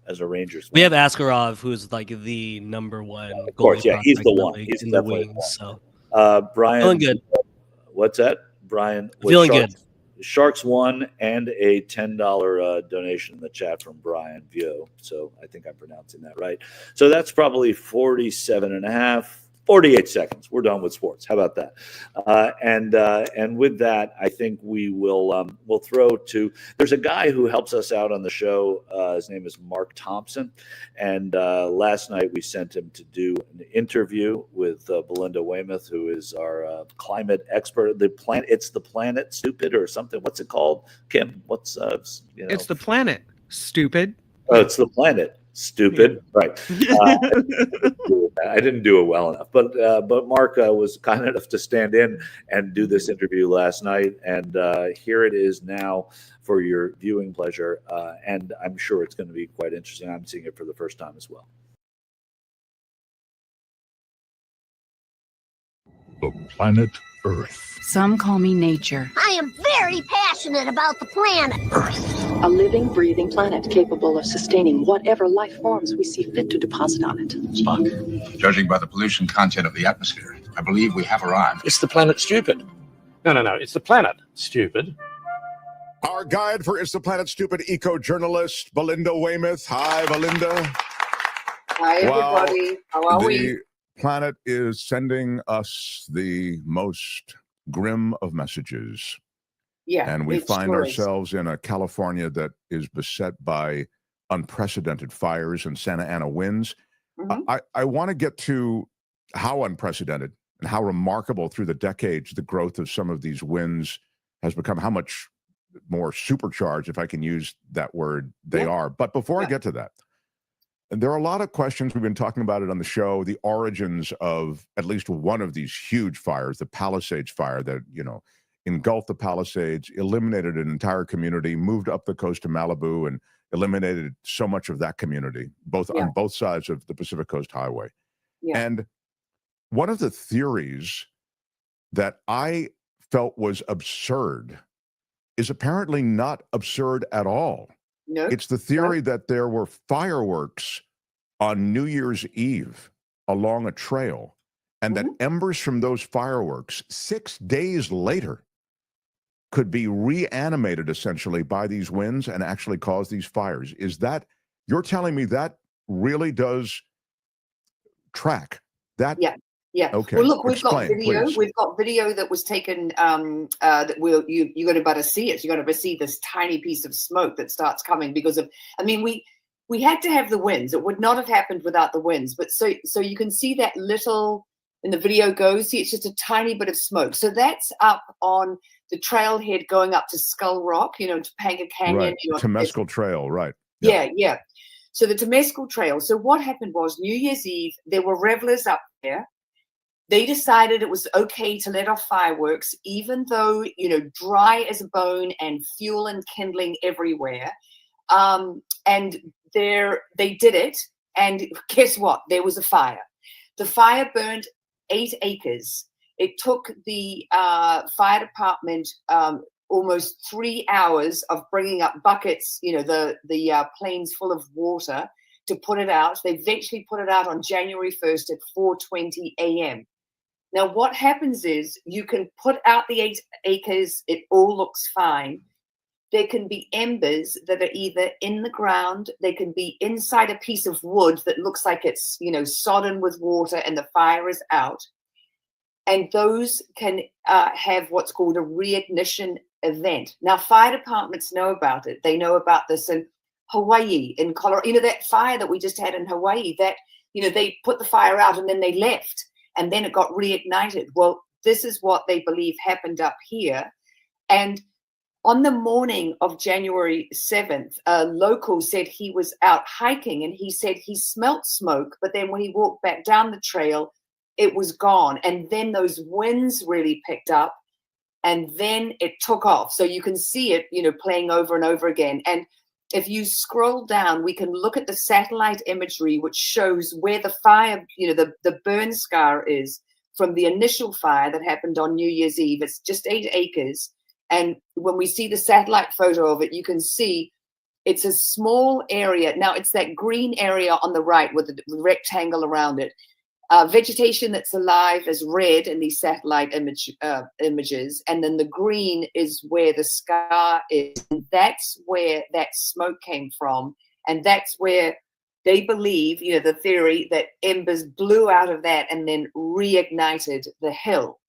as a Rangers fan. We have Askarov, who's like the number one goalie. Of course, yeah, he's the one. He's in the wings. So Brian, feeling good. What's that, Brian? Feeling good. Sharks won, and a $10 donation in the chat from Brian Vio. So I think I'm pronouncing that right. So that's probably 48 seconds. We're done with sports. How about that? And with that, I think we will we'll throw to. There's a guy who helps us out on the show. His name is Mark Thompson, and last night we sent him to do an interview with Belinda Waymouth, who is our climate expert. It's the planet stupid or something. What's it called, Kim? What's It's the planet stupid. Oh, it's the planet. Stupid, right? I didn't do it well enough, but Mark was kind enough to stand in and do this interview last night, and here it is now for your viewing pleasure, and I'm sure it's going to be quite interesting. I'm seeing it for the first time as well. The planet Earth. Some call me nature. I am very passionate about the planet Earth. A living, breathing planet capable of sustaining whatever life forms we see fit to deposit on it. Spock, judging by the pollution content of the atmosphere, I believe we have arrived. It's the planet stupid. No. It's the planet stupid. Our guide for It's the Planet Stupid eco-journalist, Belinda Waymouth. Hi, Belinda. Hi, everybody. How are we? The planet is sending us the most grim of messages. Yeah, and we find ourselves in a California that is beset by unprecedented fires and Santa Ana winds. I want to get to how unprecedented and how remarkable through the decades the growth of some of these winds has become, how much more supercharged, if I can use that word, they are. But before I get to that, there are a lot of questions. We've been talking about it on the show, the origins of at least one of these huge fires, the Palisades fire that, engulfed the Palisades, eliminated an entire community, moved up the coast to Malibu, and eliminated so much of that community, on both sides of the Pacific Coast Highway. And one of the theories that I felt was absurd is apparently not absurd at all. No. It's the theory that there were fireworks on New Year's Eve along a trail, and that embers from those fireworks 6 days later could be reanimated essentially by these winds and actually cause these fires. Is that, you're telling me that really does track that? Yeah. Okay. Well, look, we've Explain, got video. please. We've got video that was taken. That you're going to better see it. You're going to see this tiny piece of smoke that starts coming because of. I mean, we had to have the winds. It would not have happened without the winds. But so you can see that little in the video goes. See, it's just a tiny bit of smoke. So that's up on the trailhead going up to Skull Rock. To Topanga Canyon. Right. Temescal Trail. Right. Yeah. So the Temescal Trail. So what happened was New Year's Eve, there were revelers up there. They decided it was okay to let off fireworks, even though, dry as a bone and fuel and kindling everywhere. And they did it. And guess what? There was a fire. The fire burned 8 acres. It took the fire department almost 3 hours of bringing up buckets, the planes full of water to put it out. They eventually put it out on January 1st at 4:20 a.m. Now, what happens is you can put out the 8 acres. It all looks fine. there can be embers that are either in the ground, they can be inside a piece of wood that looks like it's, sodden with water and the fire is out. And those can have what's called a reignition event. Now, fire departments know about it. They know about this in Hawaii, in Colorado. That fire that we just had in Hawaii, that, they put the fire out and then they left and then it got reignited. Well, this is what they believe happened up here. And on the morning of January 7th, a local said he was out hiking and he said he smelt smoke, but then when he walked back down the trail, it was gone. And then those winds really picked up and then it took off. So you can see it, playing over and over again. And if you scroll down, we can look at the satellite imagery, which shows where the fire, the burn scar is from the initial fire that happened on New Year's Eve. It's just 8 acres. And when we see the satellite photo of it, you can see it's a small area. Now, it's that green area on the right with the rectangle around it. Vegetation that's alive is red in these satellite images. And then the green is where the scar is. And that's where that smoke came from. And that's where they believe, the theory that embers blew out of that and then reignited the hill.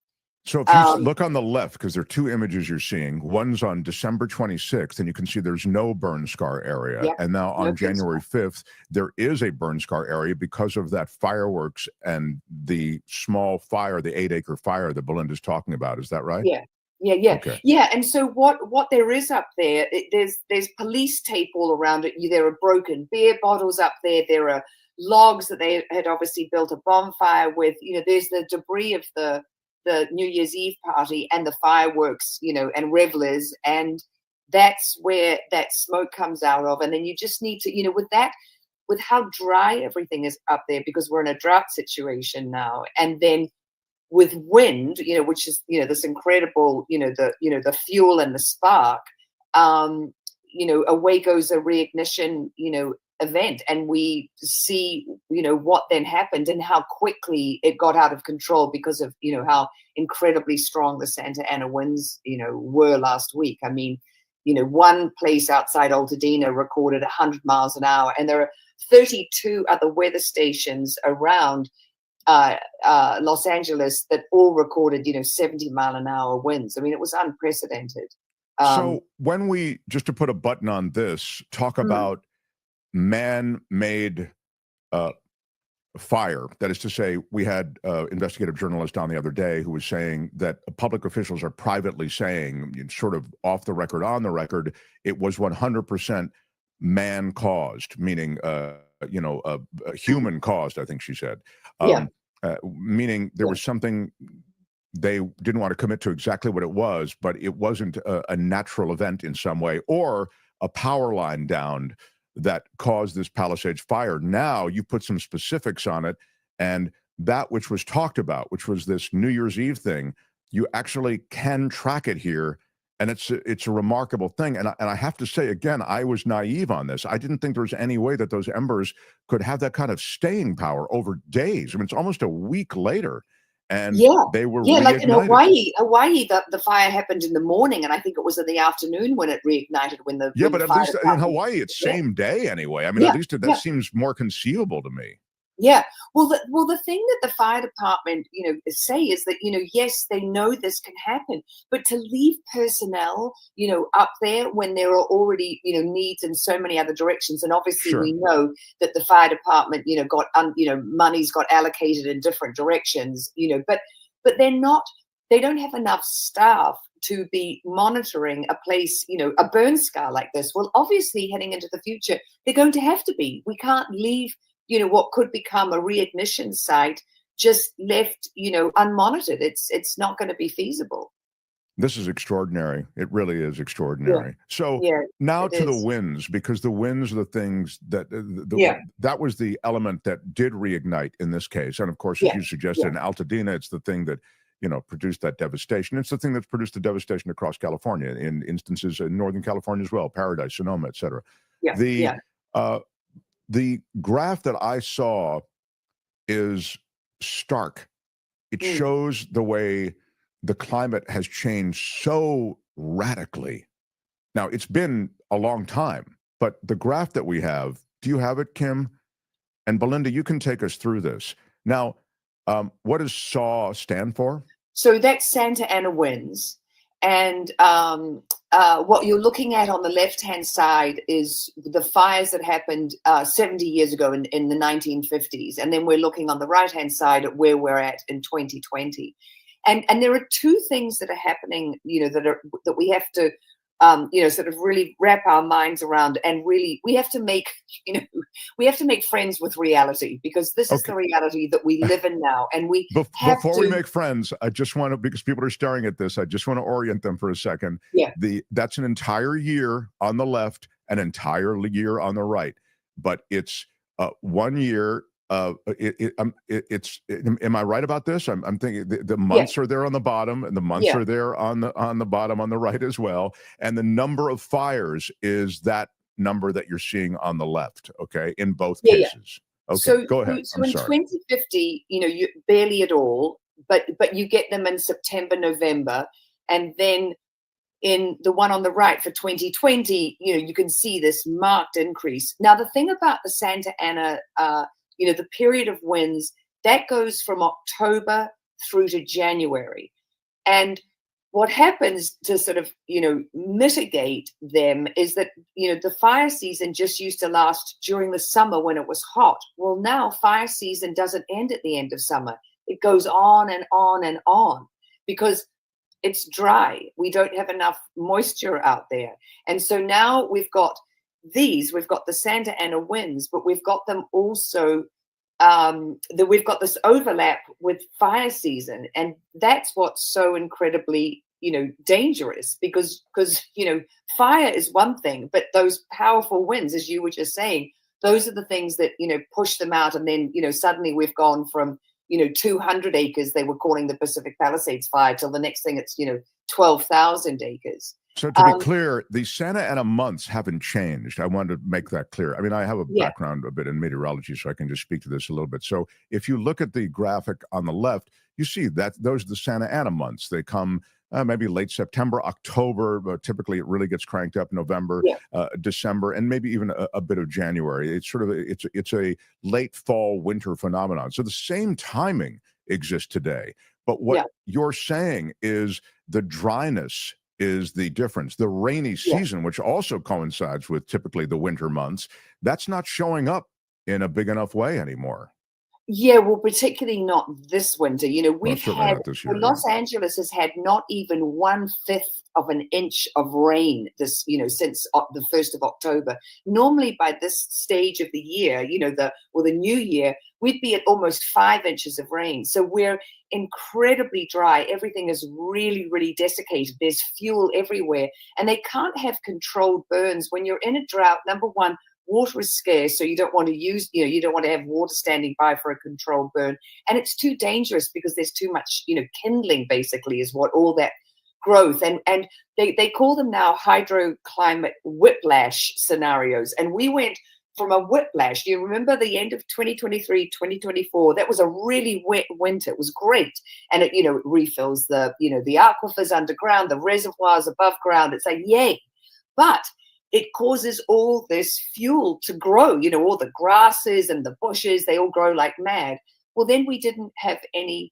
So if you look on the left, because there are 2 images you're seeing, one's on December 26th, and you can see there's no burn scar area. Yep. And now on January 5th, there is a burn scar area because of that fireworks and the small fire, the 8-acre fire that Belinda's talking about. Is that right? Yeah. Okay. Yeah. And so what there is up there, there's police tape all around it. There are broken beer bottles up there. There are logs that they had obviously built a bonfire with. There's the debris of the New Year's Eve party and the fireworks, and revelers. And that's where that smoke comes out of. And then you just need to, with how dry everything is up there, because we're in a drought situation now. And then with wind, which is, this incredible, the fuel and the spark, away goes a reignition, event. And we see, what then happened and how quickly it got out of control because of, how incredibly strong the Santa Ana winds, were last week. I mean, one place outside Altadena recorded 100 miles an hour, and there are 32 other weather stations around Los Angeles that all recorded, 70-mile-an-hour winds. I mean, it was unprecedented. So when we, just to put a button on this, talk about man-made fire. That is to say, we had investigative journalist on the other day who was saying that public officials are privately saying, sort of off the record, on the record, it was 100% man-caused, meaning, human caused, I think she said. Meaning there was something they didn't want to commit to exactly what it was, but it wasn't a natural event in some way, or a power line downed that caused this Palisades fire. Now you put some specifics on it, and that which was talked about, which was this New Year's Eve thing, you actually can track it here, and it's a remarkable thing. And I have to say, again, I was naive on this. I didn't think there was any way that those embers could have that kind of staying power over days. I mean, it's almost a week later. And they were like in reignited. Hawaii, the fire happened in the morning, and I think it was in the afternoon when it reignited. When the but at least in Hawaii, it's same day anyway. I mean, at least that seems more conceivable to me. Yeah. Well, the thing that the fire department, say is that, yes, they know this can happen, but to leave personnel, up there when there are already, needs in so many other directions. And obviously we know that the fire department, got, money's got allocated in different directions, but they don't have enough staff to be monitoring a place, a burn scar like this. Well, obviously heading into the future, they're going to have to be. We can't leave what could become a reignition site just left, unmonitored. It's not going to be feasible. This is extraordinary. It really is extraordinary. So now to the winds, because the winds are the things that that was the element that did reignite in this case. And of course, as you suggested, in Altadena, it's the thing that produced that devastation. It's the thing that's produced the devastation across California, in instances in Northern California as well, Paradise, Sonoma, et cetera. The graph that I saw is stark. It shows the way the climate has changed so radically Now, it's been a long time, but the graph that we have, do you have it, Kim? And Belinda, you can take us through this. Now, what does SAW stand for? So that's Santa Ana winds. And what you're looking at on the left-hand side is the fires that happened 70 years ago in the 1950s. And then we're looking on the right-hand side at where we're at in 2020. And there are two things that are happening, that we have to, sort of really wrap our minds around, and really we have to make friends with reality, because this is the reality that we live in now. And we before we make friends, I just want to, because people are staring at this, I just want to orient them for a second. Yeah. That's an entire year on the left, an entire year on the right, but it's 1 year. Am I right about this? I'm thinking the months are there on the bottom, and the months are there on the bottom on the right as well. And the number of fires is that number that you're seeing on the left. Okay, in both cases. Okay, so, go ahead. So in 2050, you barely at all, but you get them in September, November, and then in the one on the right for 2020, you can see this marked increase. Now, the thing about the Santa Ana, the period of winds, that goes from October through to January. And what happens to sort of, mitigate them is that, the fire season just used to last during the summer when it was hot. Well, now fire season doesn't end at the end of summer. It goes on and on and on because it's dry. We don't have enough moisture out there. And so now we've got the Santa Ana winds, but we've got them also, we've got this overlap with fire season. And that's what's so incredibly, dangerous, because fire is one thing, but those powerful winds, as you were just saying, those are the things that, push them out. And then, suddenly we've gone from, 200 acres, they were calling the Pacific Palisades fire, till the next thing it's, 12,000 acres. So to be clear, the Santa Ana months haven't changed. I wanted to make that clear. I mean, I have a background a bit in meteorology, so I can just speak to this a little bit. So if you look at the graphic on the left, you see that those are the Santa Ana months. They come maybe late September, October, but typically it really gets cranked up November, December, and maybe even a bit of January. It's sort of it's a late fall winter phenomenon. So the same timing exists today. But what you're saying is the dryness is the difference. The rainy season, which also coincides with typically the winter months, that's not showing up in a big enough way anymore. Yeah, well, particularly not this winter. We've had, Los Angeles has had not even 1/5 of an inch of rain this, since the 1st of October. Normally by this stage of the year, the new year, we'd be at almost 5 inches of rain. So we're incredibly dry. Everything is really, really desiccated. There's fuel everywhere, and they can't have controlled burns. When you're in a drought, number one, water is scarce, so you don't want to use, you don't want to have water standing by for a controlled burn. And it's too dangerous because there's too much, kindling basically is what all that growth. And they call them now hydroclimate whiplash scenarios. And we went from a whiplash. Do you remember the end of 2023, 2024? That was a really wet winter. It was great. And it, it refills the aquifers underground, the reservoirs above ground. It's like, yay. But it causes all this fuel to grow, all the grasses and the bushes, they all grow like mad. Well, then we didn't have any,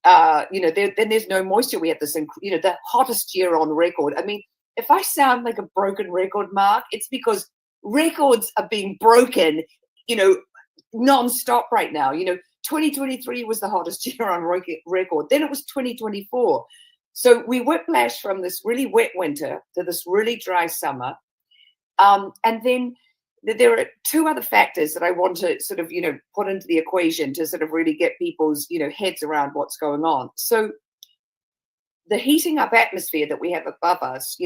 then there's no moisture. We had this, the hottest year on record. I mean, if I sound like a broken record, Mark, it's because records are being broken, nonstop right now. 2023 was the hottest year on record. Then it was 2024. So we whiplashed from this really wet winter to this really dry summer. And then there are two other factors that I want to sort of, put into the equation to sort of really get people's, heads around what's going on. So the heating up atmosphere that we have above us,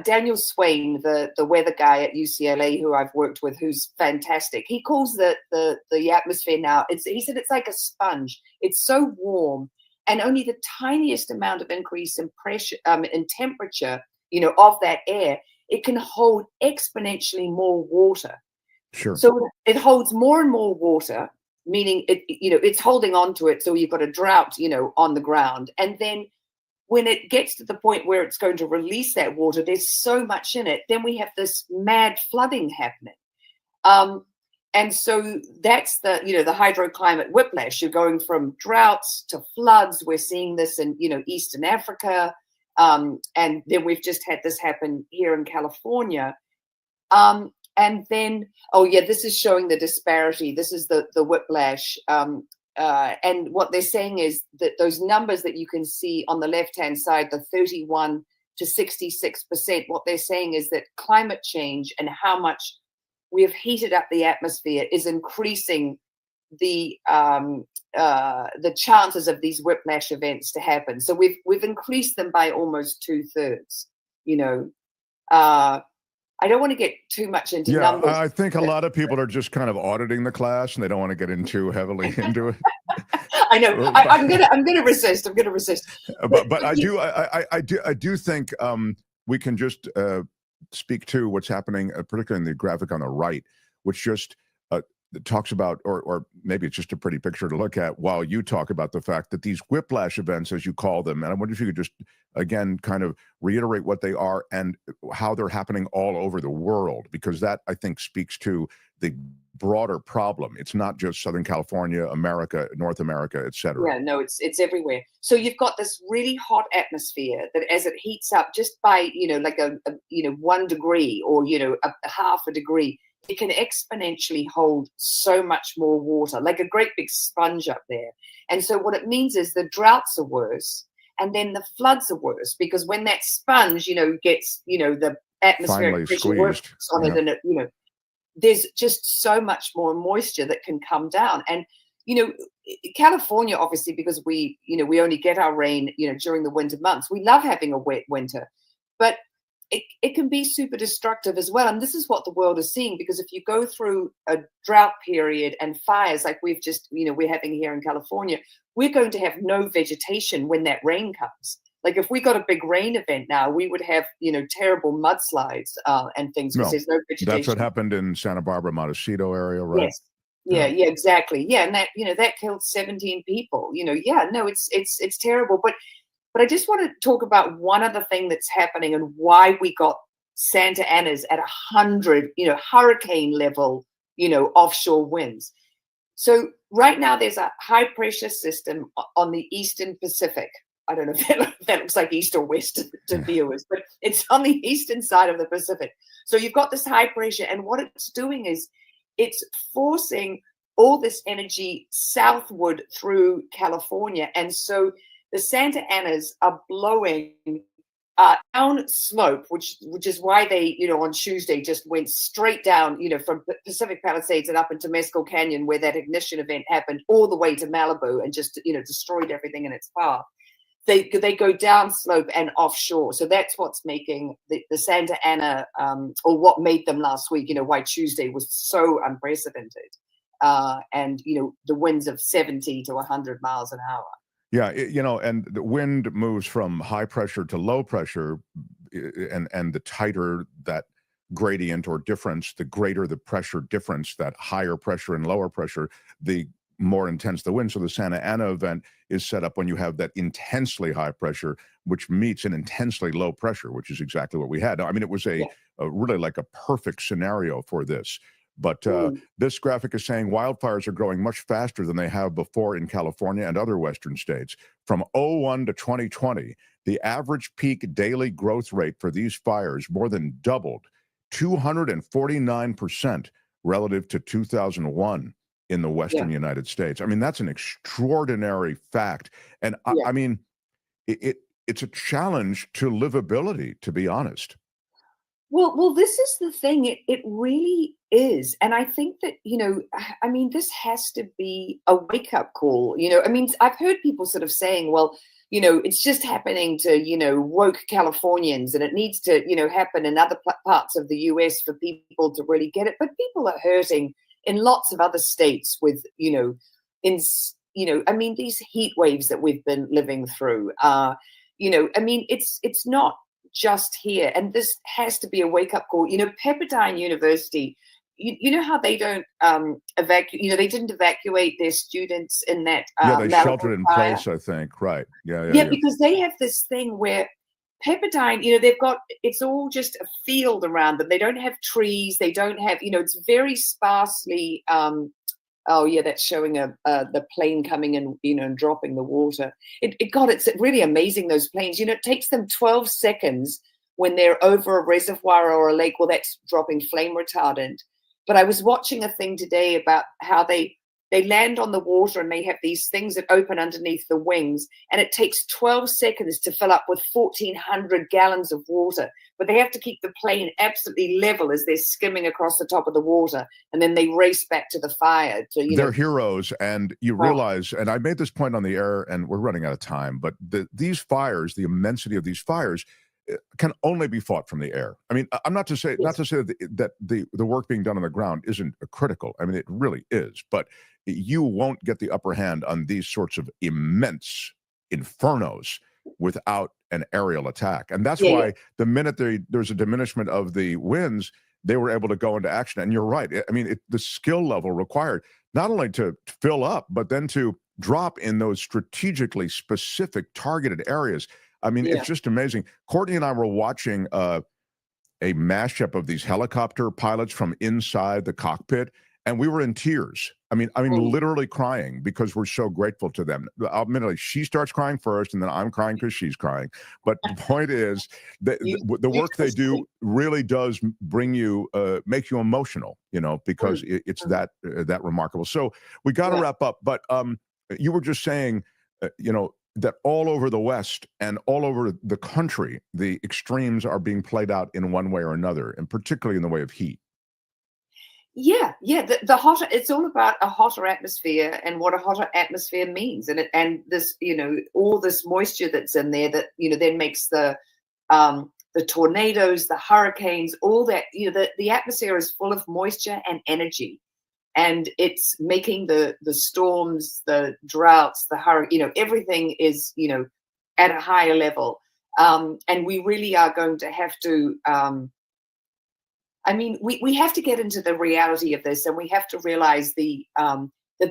Daniel Swain, the weather guy at UCLA, who I've worked with, who's fantastic. He calls the atmosphere now, he said it's like a sponge. It's so warm, and only the tiniest amount of increase in pressure, in temperature, of that air, it can hold exponentially more water. Sure. So it holds more and more water, meaning it's holding on to it. So you've got a drought, on the ground. And then when it gets to the point where it's going to release that water, there's so much in it, then we have this mad flooding happening. And so that's the, the hydroclimate whiplash. You're going from droughts to floods. We're seeing this in, Eastern Africa. And then we've just had this happen here in California. And then, this is showing the disparity. This is the whiplash. And what they're saying is that those numbers that you can see on the left-hand side, the 31 to 66%, what they're saying is that climate change and how much we have heated up the atmosphere is increasing the chances of these whiplash events to happen. So we've increased them by almost 2/3. I don't want to get too much into numbers. I think a lot of people are just kind of auditing the class, and they don't want to get too heavily into it. I know. I'm gonna resist. I'm gonna resist. But I do think we can just speak to what's happening, particularly in the graphic on the right, which just talks about, or maybe it's just a pretty picture to look at, while you talk about the fact that these whiplash events, as you call them, and I wonder if you could just, again, kind of reiterate what they are and how they're happening all over the world, because that, I think, speaks to the broader problem. It's not just Southern California, America, North America, et cetera. Yeah, no, it's everywhere. So you've got this really hot atmosphere that, as it heats up just by, like a 1 degree or, a half a degree, it can exponentially hold so much more water, like a great big sponge up there. And so what it means is the droughts are worse, and then the floods are worse, because when that sponge, gets, the atmospheric pressure works on it, and it, there's just so much more moisture that can come down. And, California, obviously, because we only get our rain, during the winter months, we love having a wet winter, but it can be super destructive as well. And this is what the world is seeing, because if you go through a drought period and fires like we've just, we're having here in California, we're going to have no vegetation when that rain comes. Like if we got a big rain event now, we would have, you know, terrible mudslides and things because there's no vegetation. That's what happened in Santa Barbara, Montecito area, right? Yes. Yeah, exactly. Yeah, and that, you know, that killed 17 people. You know, yeah, no, it's terrible. But I just want to talk about one other thing that's happening and why we got Santa Ana's at 100, you know, hurricane level, you know, offshore winds. So right now there's a high pressure system on the Eastern Pacific. I don't know if that looks like East or West to viewers, but it's on the eastern side of the Pacific. So you've got this high pressure, and what it's doing is it's forcing all this energy southward through California. And so the Santa Anas are blowing down slope, which is why they, you know, on Tuesday just went straight down, you know, from Pacific Palisades and up into Mescal Canyon, where that ignition event happened, all the way to Malibu, and just, you know, destroyed everything in its path. They go down slope and offshore. So that's what's making the Santa Ana, or what made them last week, you know, why Tuesday was so unprecedented. And, you know, the winds of 70 to 100 miles an hour. Yeah, you know, and the wind moves from high pressure to low pressure, and the tighter that gradient or difference, the greater the pressure difference, that higher pressure and lower pressure, the more intense the wind. So the Santa Ana event is set up when you have that intensely high pressure, which meets an intensely low pressure, which is exactly what we had. I mean, it was a really like a perfect scenario for this. But this graphic is saying wildfires are growing much faster than they have before in California and other Western states. From 2001 to 2020, the average peak daily growth rate for these fires more than doubled, 249% relative to 2001 in the Western United States. I mean, that's an extraordinary fact. And I mean, it's a challenge to livability, to be honest. Well, this is the thing. It really is. And I think that, you know, I mean, this has to be a wake-up call. You know, I mean, I've heard people sort of saying, well, you know, it's just happening to, you know, woke Californians, and it needs to, you know, happen in other parts of the US for people to really get it. But people are hurting in lots of other states with, you know, I mean, these heat waves that we've been living through, you know, I mean, it's not just here, and this has to be a wake-up call. You know, Pepperdine University you know how they don't they didn't evacuate their students in that they Malibu sheltered in fire. place, I think. Right. Yeah, because they have this thing where Pepperdine, they've got, it's all just a field around them. They don't have trees. They don't have, it's very sparsely. That's showing the plane coming in, and dropping the water. It's really amazing, those planes. It takes them 12 seconds when they're over a reservoir or a lake. Well, that's dropping flame retardant. But I was watching a thing today about how they land on the water and they have these things that open underneath the wings, and it takes 12 seconds to fill up with 1,400 gallons of water. But they have to keep the plane absolutely level as they're skimming across the top of the water, and then they race back to the fire. They're heroes, and you realize, and I made this point on the air, and we're running out of time, but these fires, the immensity of these fires, can only be fought from the air. I mean, I'm not to say that the work being done on the ground isn't critical. I mean, it really is, but you won't get the upper hand on these sorts of immense infernos without an aerial attack. And that's why the minute there's a diminishment of the winds, they were able to go into action. And you're right. I mean, the skill level required not only to fill up, but then to drop in those strategically specific targeted areas. I mean, it's just amazing. Courtney and I were watching a mashup of these helicopter pilots from inside the cockpit, and we were in tears. I mean, literally crying because we're so grateful to them. Admittedly, she starts crying first, and then I'm crying because she's crying. But the point is that the work they do really does bring you, make you emotional, because it's that remarkable. So we got to wrap up. But you were just saying, that all over the West and all over the country, the extremes are being played out in one way or another, and particularly in the way of heat. Yeah. The hotter, it's all about a hotter atmosphere and what a hotter atmosphere means. And this, all this moisture that's in there that, then makes the tornadoes, the hurricanes, all that, the atmosphere is full of moisture and energy. And it's making the storms, the droughts, the hurricane, everything is, at a higher level. And we really are going to have to, we have to get into the reality of this, and we have to realize that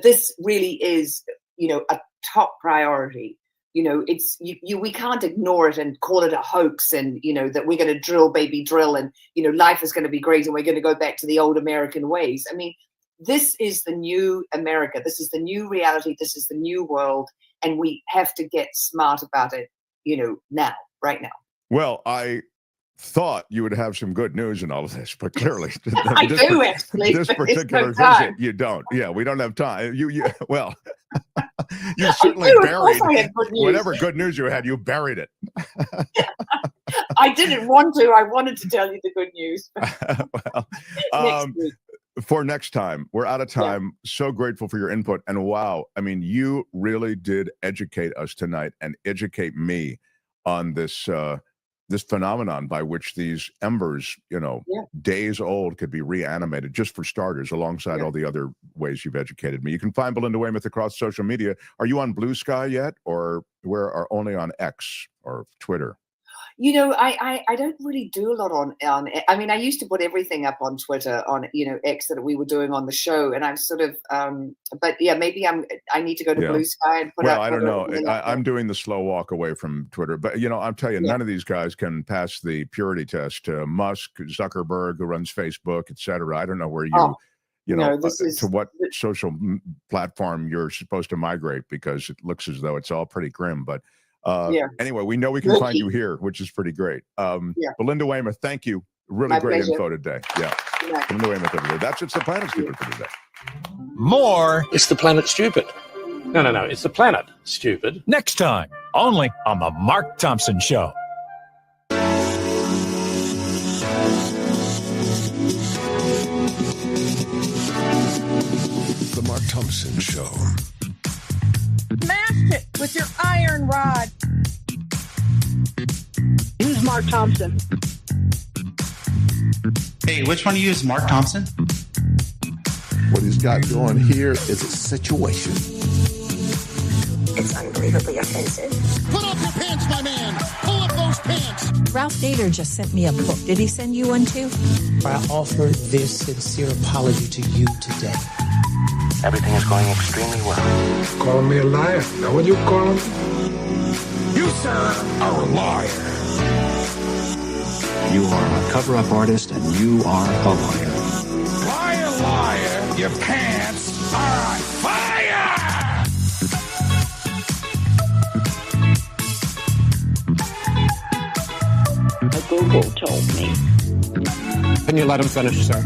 this really is, a top priority. We can't ignore it and call it a hoax, and, that we're going to drill, baby, drill, and, life is going to be great, and we're going to go back to the old American ways. I mean, this is the new America. This is the new reality. This is the new world. And we have to get smart about it, now, right now. Well, I thought you would have some good news in all of this, but clearly I do actually. This particular visit, you don't. Yeah, we don't have time. You certainly buried whatever good news you had. You buried it. I didn't want to. I wanted to tell you the good news. For next time, we're out of time. So grateful for your input. And wow, I mean, you really did educate us tonight and educate me on this this phenomenon by which these embers, days old, could be reanimated, just for starters, alongside all the other ways you've educated me. You can find Belinda Waymouth across social media. Are you on Blue Sky yet, or are only on X or Twitter? I don't really do a lot on. I mean, I used to put everything up on Twitter, on X, that we were doing on the show, and I'm sort of. But yeah, maybe I need to go to Blue Sky and put up. Well, I don't know. I'm doing the slow walk away from Twitter, but I'll tell you, none of these guys can pass the purity test. Musk, Zuckerberg, who runs Facebook, etc. I don't know where you. To what social platform you're supposed to migrate, because it looks as though it's all pretty grim. But anyway, we know we can find you here, which is pretty great. Belinda Waymouth, thank you. Really My great pleasure. info today. Yeah. Belinda Waymouth over there. That's It's the Planet Stupid for today. More It's the Planet Stupid. No. It's the Planet Stupid. Next time, only on The Mark Thompson Show. The Mark Thompson Show. Smash it with your iron rod. Who's Mark Thompson? Hey, which one of you is Mark Thompson? What he's got going here is a situation. It's unbelievably offensive. Put up your pants, my man. Pull up those pants. Ralph Nader just sent me a book. Did he send you one too? I offer this sincere apology to you today. Everything is going extremely well. Calling me a liar? Is that what you call him? You, sir, are a liar. You are a cover-up artist, and you are a liar. Liar, liar, your pants are on fire! Google told me. Can you let him finish, sir?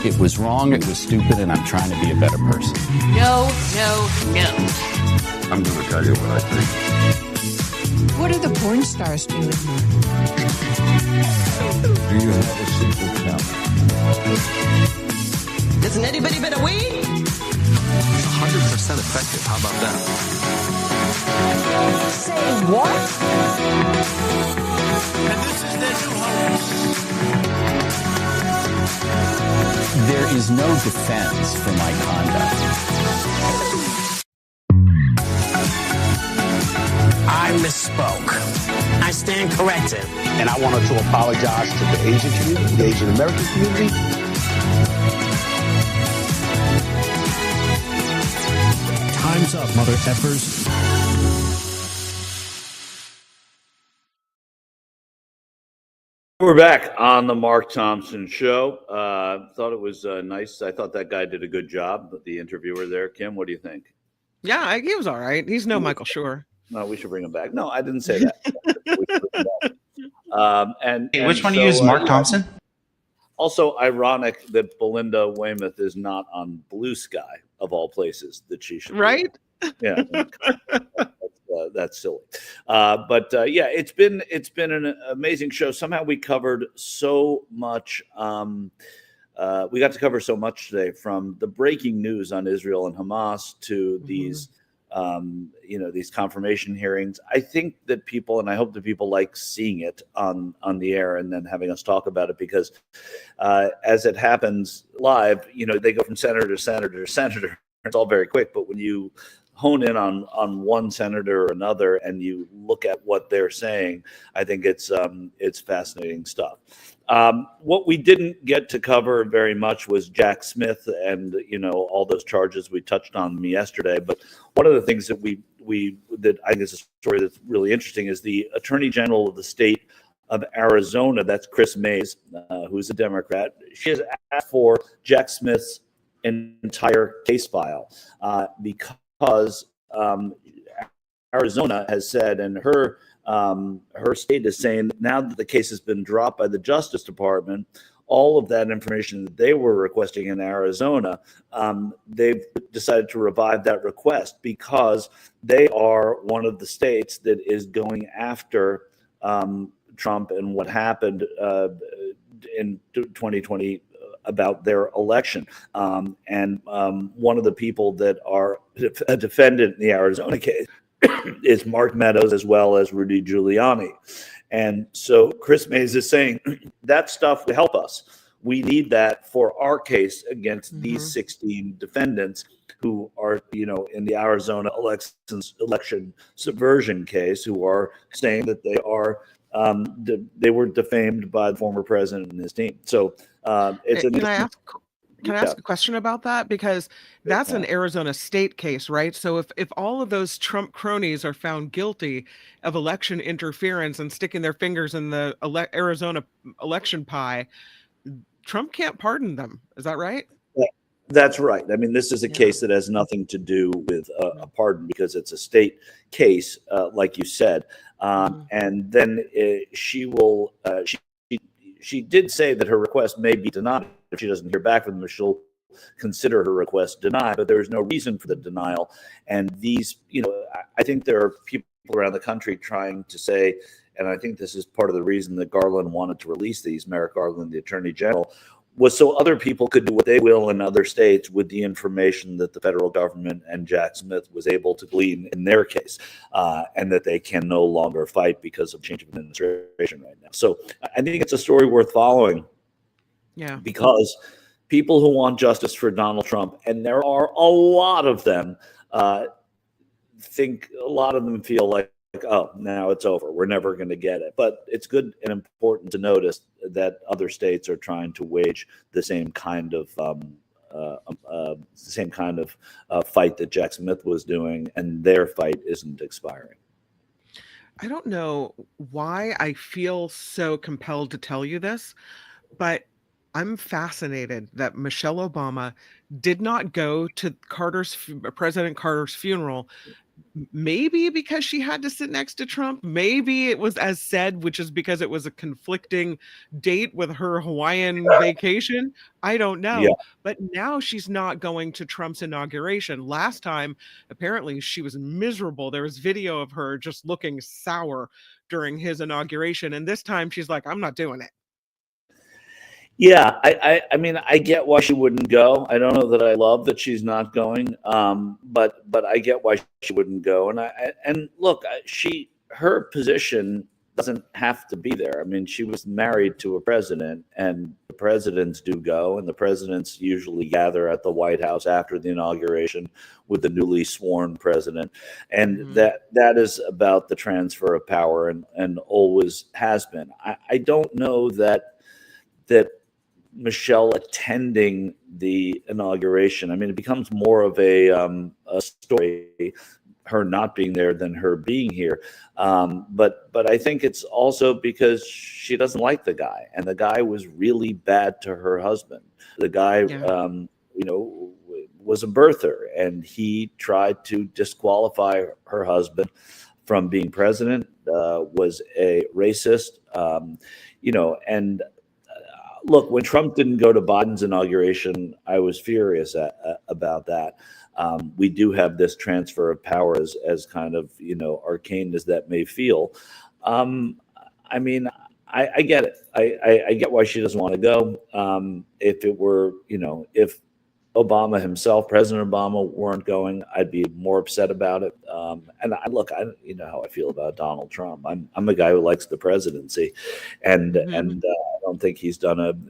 It was wrong, it was stupid, and I'm trying to be a better person. No, no, no. I'm going to tell you what I think. What are the porn stars doing? Do you have a secret now? Doesn't anybody better weed? 100% effective. How about that? Say what? And this is their new host. There is no defense for my conduct. I misspoke. I stand corrected. And I wanted to apologize to the Asian community, the Asian American community. Time's up, mother effers. We're back on the Mark Thompson Show. Thought it was nice. I thought that guy did a good job, the interviewer there. Kim, what do you think? Yeah, he was all right. He's no Michael Schur. No, we should bring him back. No, I didn't say that. Hey, which one do you use, Mark Thompson? Also ironic that Belinda Waymouth is not on Blue Sky, of all places, that she should be. Right? Yeah. That's silly. Yeah, it's been an amazing show. Somehow we covered so much. We got to cover so much today, from the breaking news on Israel and Hamas to these these confirmation hearings. I think that people, and I hope that people like seeing it on the air and then having us talk about it, because as it happens live, they go from senator to senator to senator. It's all very quick, but when you hone in on one senator or another and you look at what they're saying, I think it's fascinating stuff. What we didn't get to cover very much was Jack Smith and all those charges. We touched on them yesterday, but one of the things that that I think is a story that's really interesting is the Attorney General of the state of Arizona. That's Chris Mays, who's a Democrat. She has asked for Jack Smith's entire case file because Arizona has said, and her state is saying, now that the case has been dropped by the Justice Department, all of that information that they were requesting in Arizona, they've decided to revive that request because they are one of the states that is going after Trump and what happened in 2020 about their election. And one of the people that are a defendant in the Arizona case is Mark Meadows, as well as Rudy Giuliani. And so Chris Mays is saying that stuff will help us. We need that for our case against these 16 defendants who are, in the Arizona election subversion case, who are saying that they are they were defamed by the former president and his team. So Can I ask a question about that? Because that's an Arizona state case, right? So if all of those Trump cronies are found guilty of election interference and sticking their fingers in the Arizona election pie, Trump can't pardon them. Is that right? Yeah, that's right. I mean, this is a case that has nothing to do with a pardon because it's a state case, like you said. And then she will. She did say that her request may be denied. If she doesn't hear back from them, she'll consider her request denied, but there is no reason for the denial. And these, I think there are people around the country trying to say, and I think this is part of the reason that Garland wanted to release these, Merrick Garland, the Attorney General, was so other people could do what they will in other states with the information that the federal government and Jack Smith was able to glean in their case, and that they can no longer fight because of change of administration right now. So I think it's a story worth following. Yeah. Because people who want justice for Donald Trump, and there are a lot of them, think a lot of them feel like oh, now it's over. We're never going to get it. But it's good and important to notice that other states are trying to wage the same kind of fight that Jack Smith was doing, and their fight isn't expiring. I don't know why I feel so compelled to tell you this, but I'm fascinated that Michelle Obama did not go to President Carter's funeral. Maybe because she had to sit next to Trump. Maybe it was as said, which is because it was a conflicting date with her Hawaiian vacation. I don't know. Yeah. But now she's not going to Trump's inauguration. Last time, apparently, she was miserable. There was video of her just looking sour during his inauguration. And this time she's like, I'm not doing it. Yeah, I mean, I get why she wouldn't go. I don't know that I love that she's not going, but I get why she wouldn't go. And look, her position doesn't have to be there. I mean, she was married to a president, and the presidents do go, and the presidents usually gather at the White House after the inauguration with the newly sworn president, and that is about the transfer of power, and always has been. I don't know that Michelle attending the inauguration, I mean, it becomes more of a story, her not being there than her being here. But I think it's also because she doesn't like the guy, and the guy was really bad to her husband. The guy, was a birther, and he tried to disqualify her husband from being president, was a racist, and look, when Trump didn't go to Biden's inauguration, I was furious about that. We do have this transfer of power as kind of, arcane as that may feel. I mean, I get it. I get why she doesn't want to go. If it were, if Obama himself, President Obama, weren't going, I'd be more upset about it. And you know how I feel about Donald Trump. I'm a guy who likes the presidency, and I don't think he's done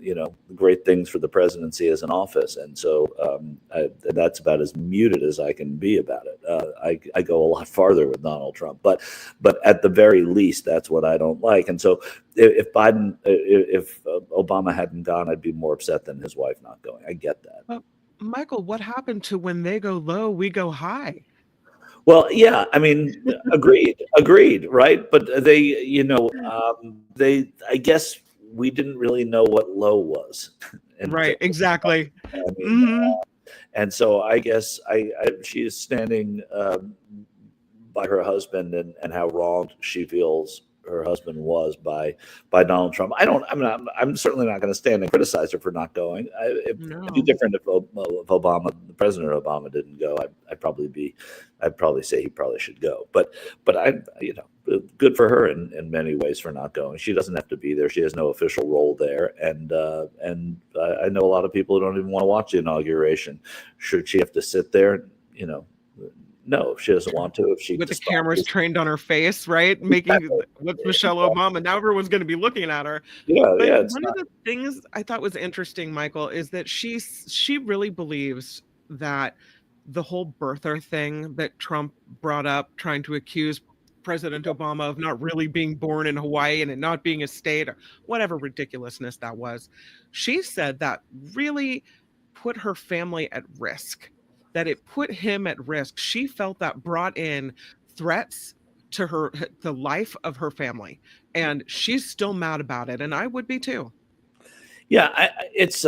great things for the presidency as an office. And so that's about as muted as I can be about it. I go a lot farther with Donald Trump, but at the very least, that's what I don't like. And so if Obama hadn't gone, I'd be more upset than his wife not going. I get that. Michael, what happened to when they go low, we go high? Well, yeah, I mean, agreed, right? But they, I guess we didn't really know what low was. Right, exactly. I mean, and so I guess she is standing by her husband and how wronged she feels her husband was by Donald Trump. I'm certainly not going to stand and criticize her for not going. It'd be different if President Obama didn't go. I'd probably say he probably should go. But good for her in many ways for not going. She doesn't have to be there. She has no official role there. And I know a lot of people who don't even want to watch the inauguration. Should she have to sit there? No, she doesn't want to. If she with the cameras trained on her face, right? Making with Michelle Obama. Now everyone's going to be looking at her. Yeah. One of the things I thought was interesting, Michael, is that she really believes that the whole birther thing that Trump brought up, trying to accuse President Obama of not really being born in Hawaii and it not being a state or whatever ridiculousness that was. She said that really put her family at risk. That it put him at risk. She felt that brought in threats to the life of her family, and she's still mad about it, and I would be too. Yeah, it's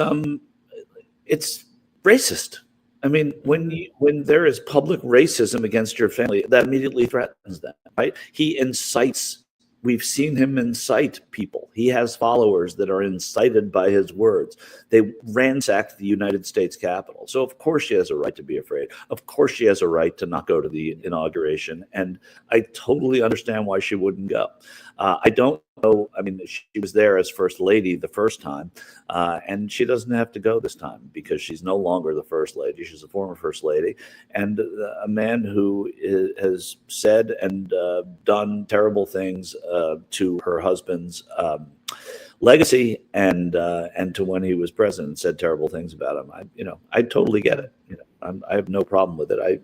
racist. I mean, when there is public racism against your family, that immediately threatens them, right? He incites. We've seen him incite people. He has followers that are incited by his words. They ransacked the United States Capitol. So of course she has a right to be afraid. Of course she has a right to not go to the inauguration. And I totally understand why she wouldn't go. I don't know. I mean, she was there as first lady the first time, and she doesn't have to go this time because she's no longer the first lady. She's a former first lady, and a man who has said and done terrible things to her husband's legacy and to when he was president and said terrible things about him. I totally get it. I have no problem with it.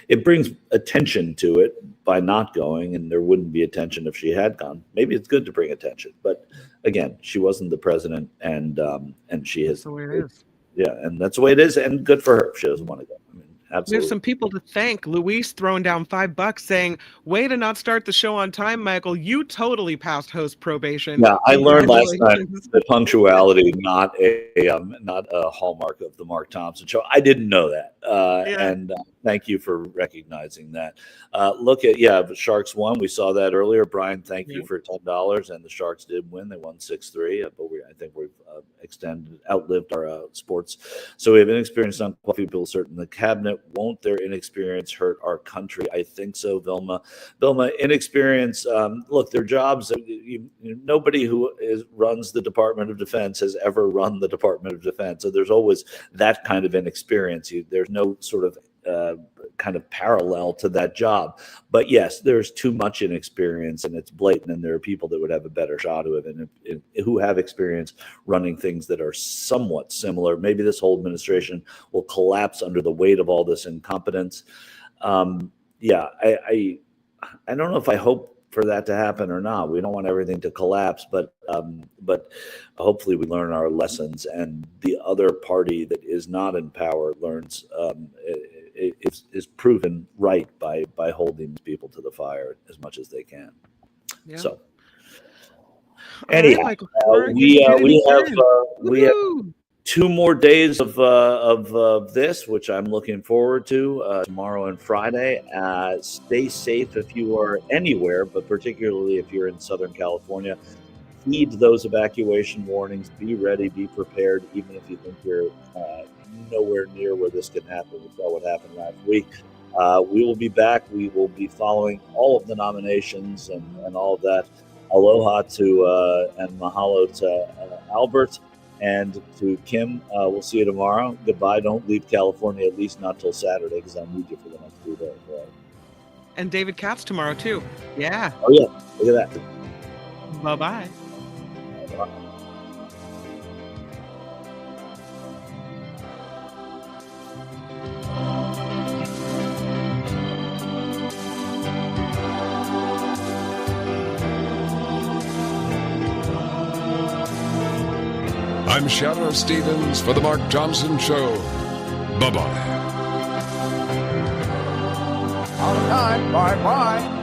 It brings attention to it by not going, and there wouldn't be attention if she had gone. Maybe it's good to bring attention, but again, she wasn't the president, and she has. That's the way it is. Yeah, and that's the way it is, and good for her if she doesn't want to go. Absolutely. There's some people to thank. Luis throwing down $5 saying, "Way to not start the show on time, Michael. You totally passed host probation." Yeah, I learned last night that punctuality not a hallmark of the Mark Thompson Show. I didn't know that, and thank you for recognizing that. Look at the Sharks won. We saw that earlier. Brian, thank you for $10, and the Sharks did win. They won 6-3, but I think we've outlived our sports. So we have inexperienced, unqualified people certain the cabinet. Won't their inexperience hurt our country? I think so, Vilma. Inexperience. Look, their jobs. Nobody who runs the Department of Defense has ever run the Department of Defense. So there's always that kind of inexperience. There's no sort of kind of parallel to that job. But yes, there's too much inexperience, and it's blatant. And there are people that would have a better shot of it, and who have experience running things that are somewhat similar. Maybe this whole administration will collapse under the weight of all this incompetence. I don't know if I hope for that to happen or not. We don't want everything to collapse, but hopefully we learn our lessons, and the other party that is not in power learns is proven right by holding people to the fire as much as they can. Yeah. So anyhow, we have 2 more days of this, which I'm looking forward to, tomorrow and Friday. Stay safe if you are anywhere, but particularly if you're in Southern California. Heed those evacuation warnings. Be ready, be prepared, even if you think you're nowhere near where this can happen. We saw what happened last week. We will be back. We will be following all of the nominations and all of that. Aloha to and mahalo to Albert. And to Kim, we'll see you tomorrow. Goodbye. Don't leave California, at least not till Saturday, because I'll need you for the next 2 days. Right? And David Katz tomorrow, too. Yeah. Oh, yeah. Look at that. Bye-bye. Bye. I'm Shadow Stevens for The Mark Thompson Show. Bye-bye. All the time. Bye-bye.